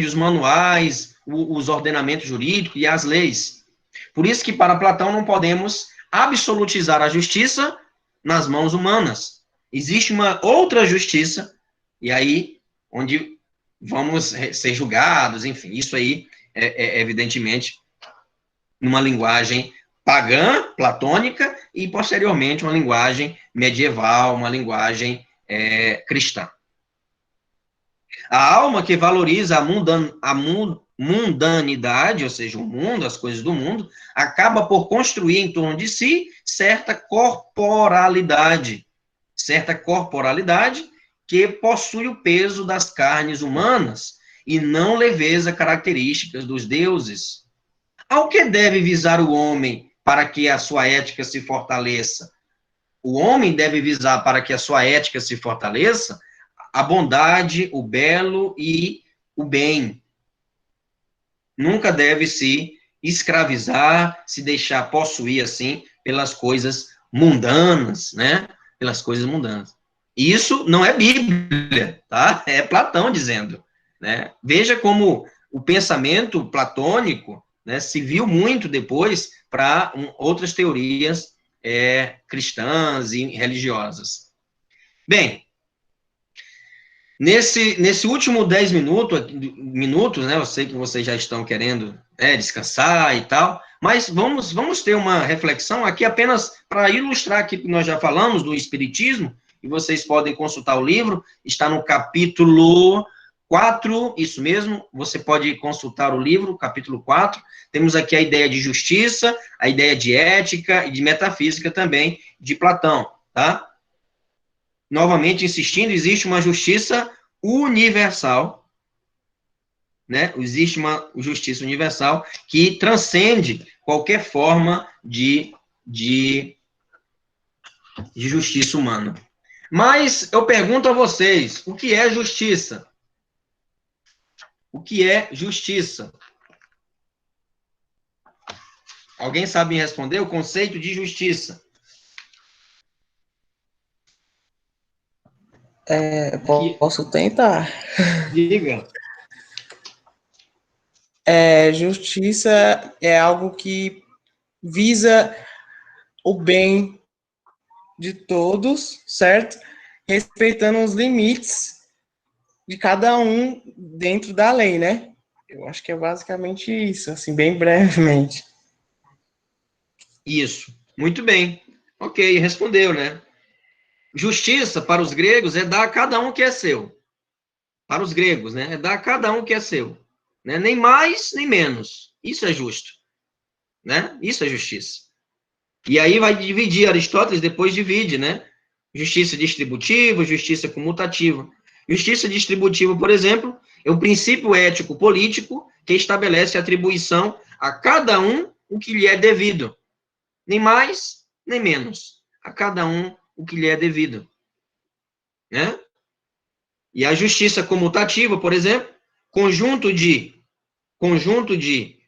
Speaker 1: os manuais, os ordenamentos jurídicos e as leis. Por isso que, para Platão, não podemos absolutizar a justiça nas mãos humanas. Existe uma outra justiça, e aí, onde vamos ser julgados, enfim, isso aí evidentemente numa linguagem pagã, platônica, e posteriormente uma linguagem medieval, uma linguagem cristã. A alma que valoriza a mundanidade, ou seja, o mundo, as coisas do mundo, acaba por construir em torno de si certa corporalidade que possui o peso das carnes humanas e não leveza características dos deuses. Ao que deve visar o homem para que a sua ética se fortaleça? O homem deve visar para que a sua ética se fortaleça a bondade, o belo e o bem. Nunca deve se escravizar, se deixar possuir, assim, pelas coisas mundanas, né? Pelas coisas mundanas. Isso não é Bíblia, tá? É Platão dizendo, né? Veja como o pensamento platônico, né, se viu muito depois para outras teorias cristãs e religiosas. Bem, nesse último 10 minutos, né, eu sei que vocês já estão querendo descansar e tal, mas vamos ter uma reflexão aqui apenas para ilustrar aqui que nós já falamos do Espiritismo, e vocês podem consultar o livro, está no capítulo 4, isso mesmo, você pode consultar o livro, capítulo 4, temos aqui a ideia de justiça, a ideia de ética e de metafísica também, de Platão, tá? Novamente insistindo, existe uma justiça universal, né? Existe uma justiça universal que transcende qualquer forma de justiça humana. Mas eu pergunto a vocês, o que é justiça? O que é justiça? Alguém sabe me responder o conceito de justiça?
Speaker 4: Posso tentar?
Speaker 1: Diga.
Speaker 4: Justiça é algo que visa o bem de todos, certo? Respeitando os limites de cada um dentro da lei, né? Eu acho que é basicamente isso, assim, bem brevemente.
Speaker 1: Isso. Muito bem. Ok, respondeu, né? Justiça, para os gregos, é dar a cada um o que é seu. Para os gregos, né? É dar a cada um o que é seu. Né? Nem mais, nem menos. Isso é justo. Né? Isso é justiça. E aí vai dividir, Aristóteles depois divide, né? Justiça distributiva, justiça comutativa. Justiça distributiva, por exemplo, é o princípio ético-político que estabelece a atribuição a cada um o que lhe é devido. Nem mais, nem menos. A cada um o que lhe é devido. Né? E a justiça comutativa, por exemplo, conjunto de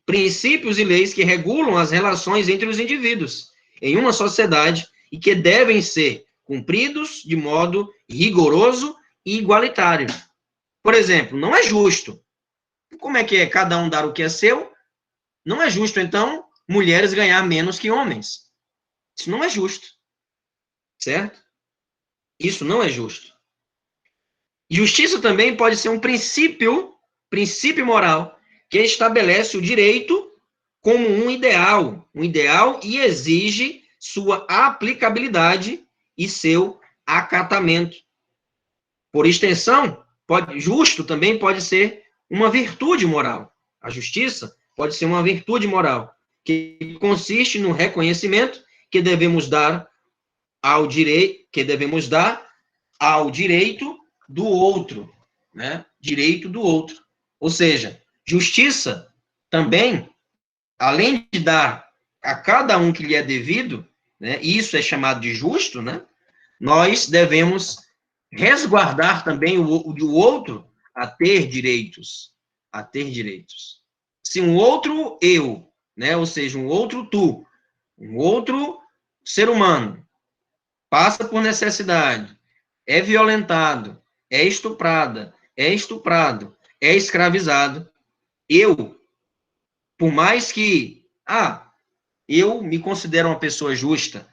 Speaker 1: princípios e leis que regulam as relações entre os indivíduos em uma sociedade e que devem ser cumpridos de modo rigoroso e igualitário. Por exemplo, não é justo. Como é que é cada um dar o que é seu? Não é justo, então, mulheres ganhar menos que homens. Isso não é justo. Certo? Isso não é justo. Justiça também pode ser um princípio moral, que estabelece o direito como um ideal e exige sua aplicabilidade e seu acatamento. Por extensão, justo também pode ser uma virtude moral. A justiça pode ser uma virtude moral, que consiste no reconhecimento que devemos dar ao direito, do outro, né? Direito do outro. Ou seja, justiça também, além de dar a cada um que lhe é devido, né? Isso é chamado de justo, né? Nós devemos resguardar também o outro a ter direitos, Se um outro eu, né? Ou seja, um outro tu, um outro ser humano passa por necessidade, é violentado, é estuprado, é escravizado, por mais que, eu me considero uma pessoa justa,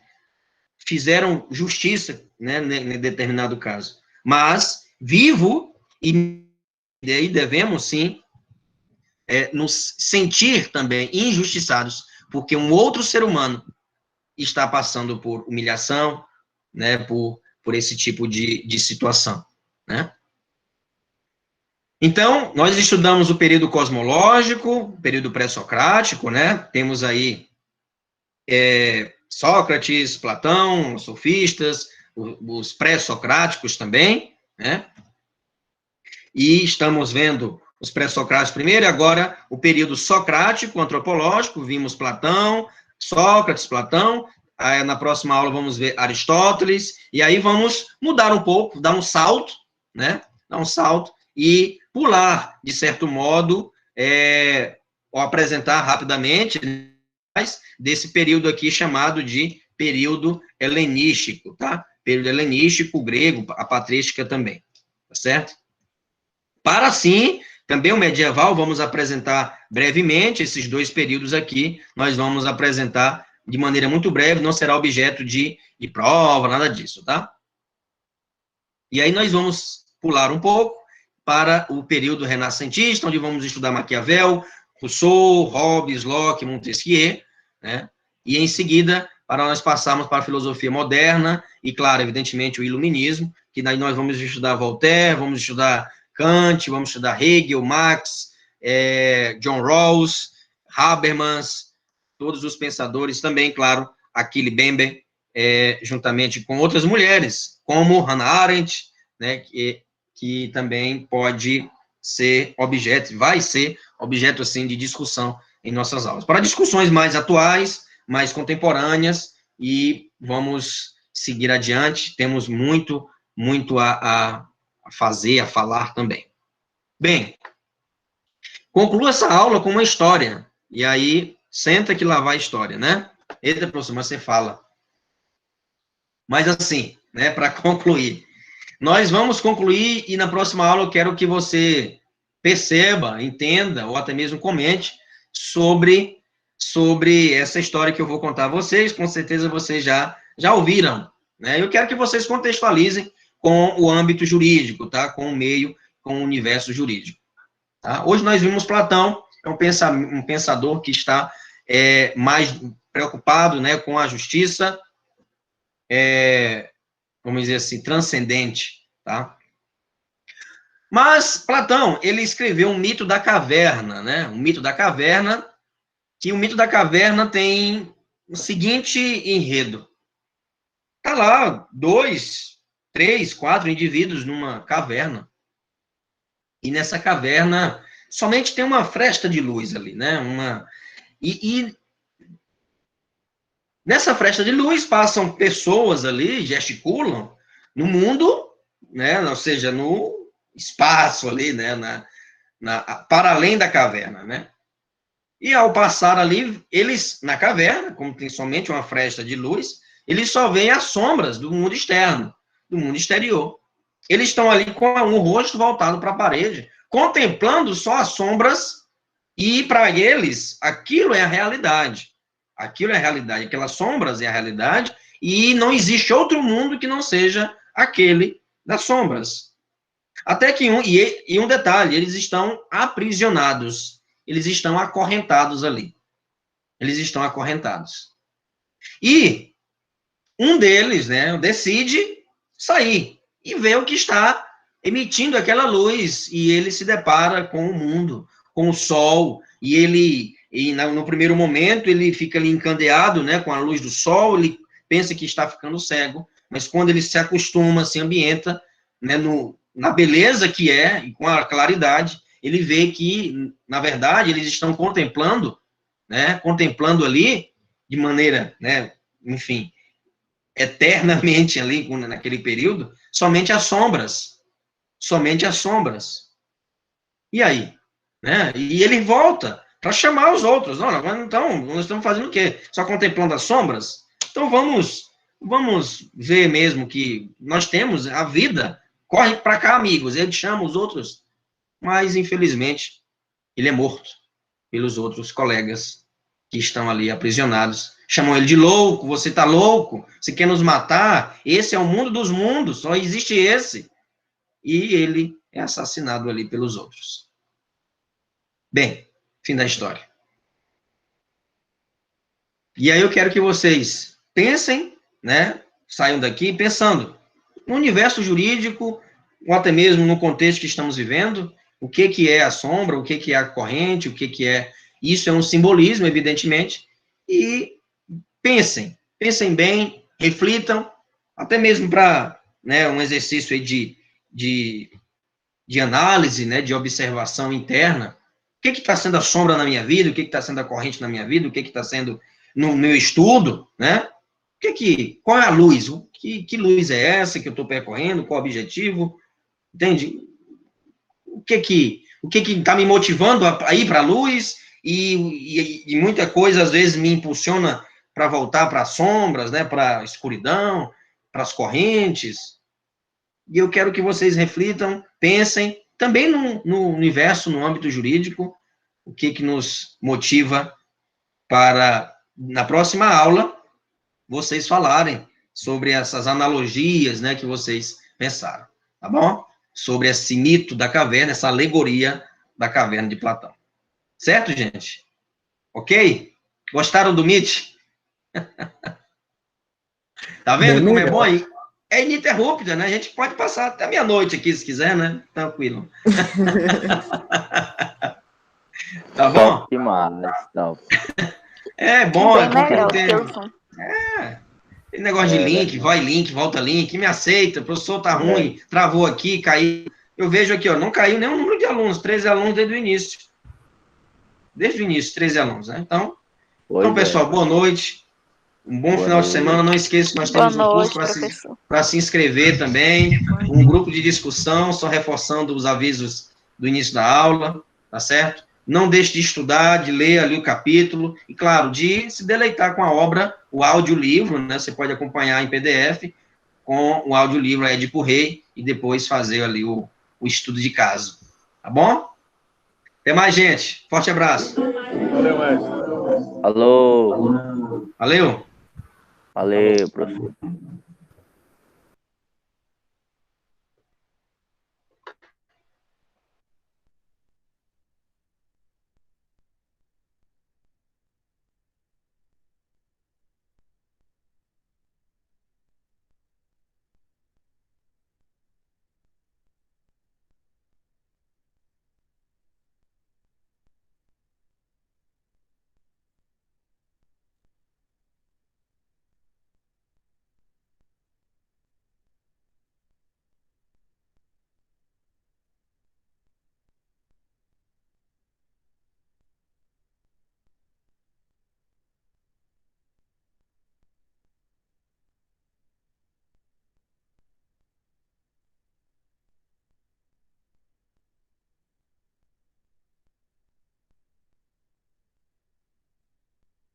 Speaker 1: fizeram justiça, né, em determinado caso, mas vivo e aí devemos, sim, nos sentir também injustiçados, porque um outro ser humano está passando por humilhação, né, por esse tipo de situação, né? Então, nós estudamos o período cosmológico, o período pré-socrático, né? Temos aí Sócrates, Platão, os sofistas, os pré-socráticos também, né? E estamos vendo os pré-socráticos primeiro, e agora o período socrático, antropológico, vimos Platão, Sócrates, Platão, aí na próxima aula vamos ver Aristóteles, e aí vamos mudar um pouco, dar um salto, né? Dar um salto e pular, de certo modo, ou apresentar rapidamente, desse período aqui chamado de período helenístico, tá? Período helenístico, grego, a patrística também, tá certo? Para, assim, também o medieval, vamos apresentar brevemente esses dois períodos aqui, nós vamos apresentar de maneira muito breve, não será objeto de prova, nada disso, tá? E aí nós vamos pular um pouco para o período renascentista, onde vamos estudar Maquiavel, Rousseau, Hobbes, Locke, Montesquieu, né? E em seguida, para nós passarmos para a filosofia moderna, e claro, evidentemente, o iluminismo, que daí nós vamos estudar Voltaire, vamos estudar Kant, vamos estudar Hegel, Marx, John Rawls, Habermas, todos os pensadores também, claro, Achille Mbembe, juntamente com outras mulheres, como Hannah Arendt, né, que também pode ser objeto, vai ser objeto, assim, de discussão em nossas aulas. Para discussões mais atuais, mais contemporâneas, e vamos seguir adiante, temos muito a fazer, a falar também. Bem, concluo essa aula com uma história, e aí, senta que lá vai a história, né? Eita, professor, mas você fala. Mas assim, né, para concluir, nós vamos concluir, e na próxima aula eu quero que você perceba, entenda, ou até mesmo comente sobre essa história que eu vou contar a vocês, com certeza vocês já ouviram, né? Eu quero que vocês contextualizem com o âmbito jurídico, tá? Com o meio, com o universo jurídico. Tá? Hoje nós vimos Platão, é um pensador que está mais preocupado, né, com a justiça, vamos dizer assim, transcendente, tá? Mas Platão, ele escreveu um mito da caverna, né? Um mito da caverna, que o mito da caverna tem o seguinte enredo. Tá lá 2, 3, 4 indivíduos numa caverna. E nessa caverna somente tem uma fresta de luz ali, né? E nessa fresta de luz passam pessoas ali, gesticulam, no mundo, né? Ou seja, no espaço ali, né? Para além da caverna, né? E ao passar ali, eles, na caverna, como tem somente uma fresta de luz, eles só veem as sombras do mundo externo, do mundo exterior. Eles estão ali com um rosto voltado para a parede, contemplando só as sombras, e para eles, aquilo é a realidade. Aquilo é a realidade, aquelas sombras é a realidade, e não existe outro mundo que não seja aquele das sombras. Até que um detalhe, eles estão aprisionados, eles estão acorrentados ali. Eles estão acorrentados. E um deles, né, decide sair e ver o que está emitindo aquela luz, e ele se depara com o mundo, com o sol, e no primeiro momento ele fica ali encandeado, né, com a luz do sol, ele pensa que está ficando cego, mas quando ele se acostuma, se ambienta, né, na beleza que é, e com a claridade, ele vê que, na verdade, eles estão contemplando, né, contemplando ali, de maneira, né, enfim, eternamente ali, naquele período, somente as sombras. E aí? Né? E ele volta para chamar os outros. Não, então, nós estamos fazendo o quê? Só contemplando as sombras? Então, vamos ver mesmo que nós temos a vida. Corre para cá, amigos. Ele chama os outros, mas, infelizmente, ele é morto pelos outros colegas que estão ali aprisionados. Chamam ele de louco, você está louco, você quer nos matar, esse é o mundo dos mundos, só existe esse. E ele é assassinado ali pelos outros. Bem, fim da história. E aí eu quero que vocês pensem, né, saiam daqui pensando no universo jurídico, ou até mesmo no contexto que estamos vivendo, o que é a sombra, o que é a corrente, o que é... Isso é um simbolismo, evidentemente, e pensem bem, reflitam, até mesmo para, né, um exercício aí de análise, né, de observação interna. O que está sendo a sombra na minha vida, o que está sendo a corrente na minha vida, o que está sendo no meu estudo, né? Qual é a luz? Que luz é essa que eu estou percorrendo? Qual o objetivo? Entende? O que está me motivando a ir para a luz e muita coisa, às vezes, me impulsiona para voltar para as sombras, né? Para a escuridão, para as correntes. E eu quero que vocês reflitam, pensem, também no universo, no âmbito jurídico, o que nos motiva para, na próxima aula, vocês falarem sobre essas analogias, né, que vocês pensaram, tá bom? Sobre esse mito da caverna, essa alegoria da caverna de Platão. Certo, gente? Ok? Gostaram do MIT? Tá vendo como é bom aí? É ininterrupta, né? A gente pode passar até meia-noite aqui, se quiser, né? Tranquilo. Tá bom?
Speaker 9: Top demais, top.
Speaker 1: É bom,
Speaker 2: Bem
Speaker 1: é bom que
Speaker 2: melhor
Speaker 1: não
Speaker 2: do
Speaker 1: tem...
Speaker 2: que o Zoom.
Speaker 1: Esse negócio de link, vai link, volta link, me aceita, o professor tá ruim, travou aqui, caiu. Eu vejo aqui, ó, não caiu nenhum número de alunos, 13 alunos desde o início. Desde o início, 13 alunos, né? Então, pessoal, boa noite. Um bom final de semana. Não esqueça que nós temos um curso para se inscrever também. Um grupo de discussão, só reforçando os avisos do início da aula, tá certo? Não deixe de estudar, de ler ali o capítulo, e, claro, de se deleitar com a obra, o audiolivro, né? Você pode acompanhar em PDF com o audiolivro Édipo Rei, e depois fazer ali o estudo de caso. Tá bom? Até mais, gente. Forte abraço.
Speaker 8: Valeu, mestre.
Speaker 9: Alô.
Speaker 1: Valeu.
Speaker 9: Valeu, professor.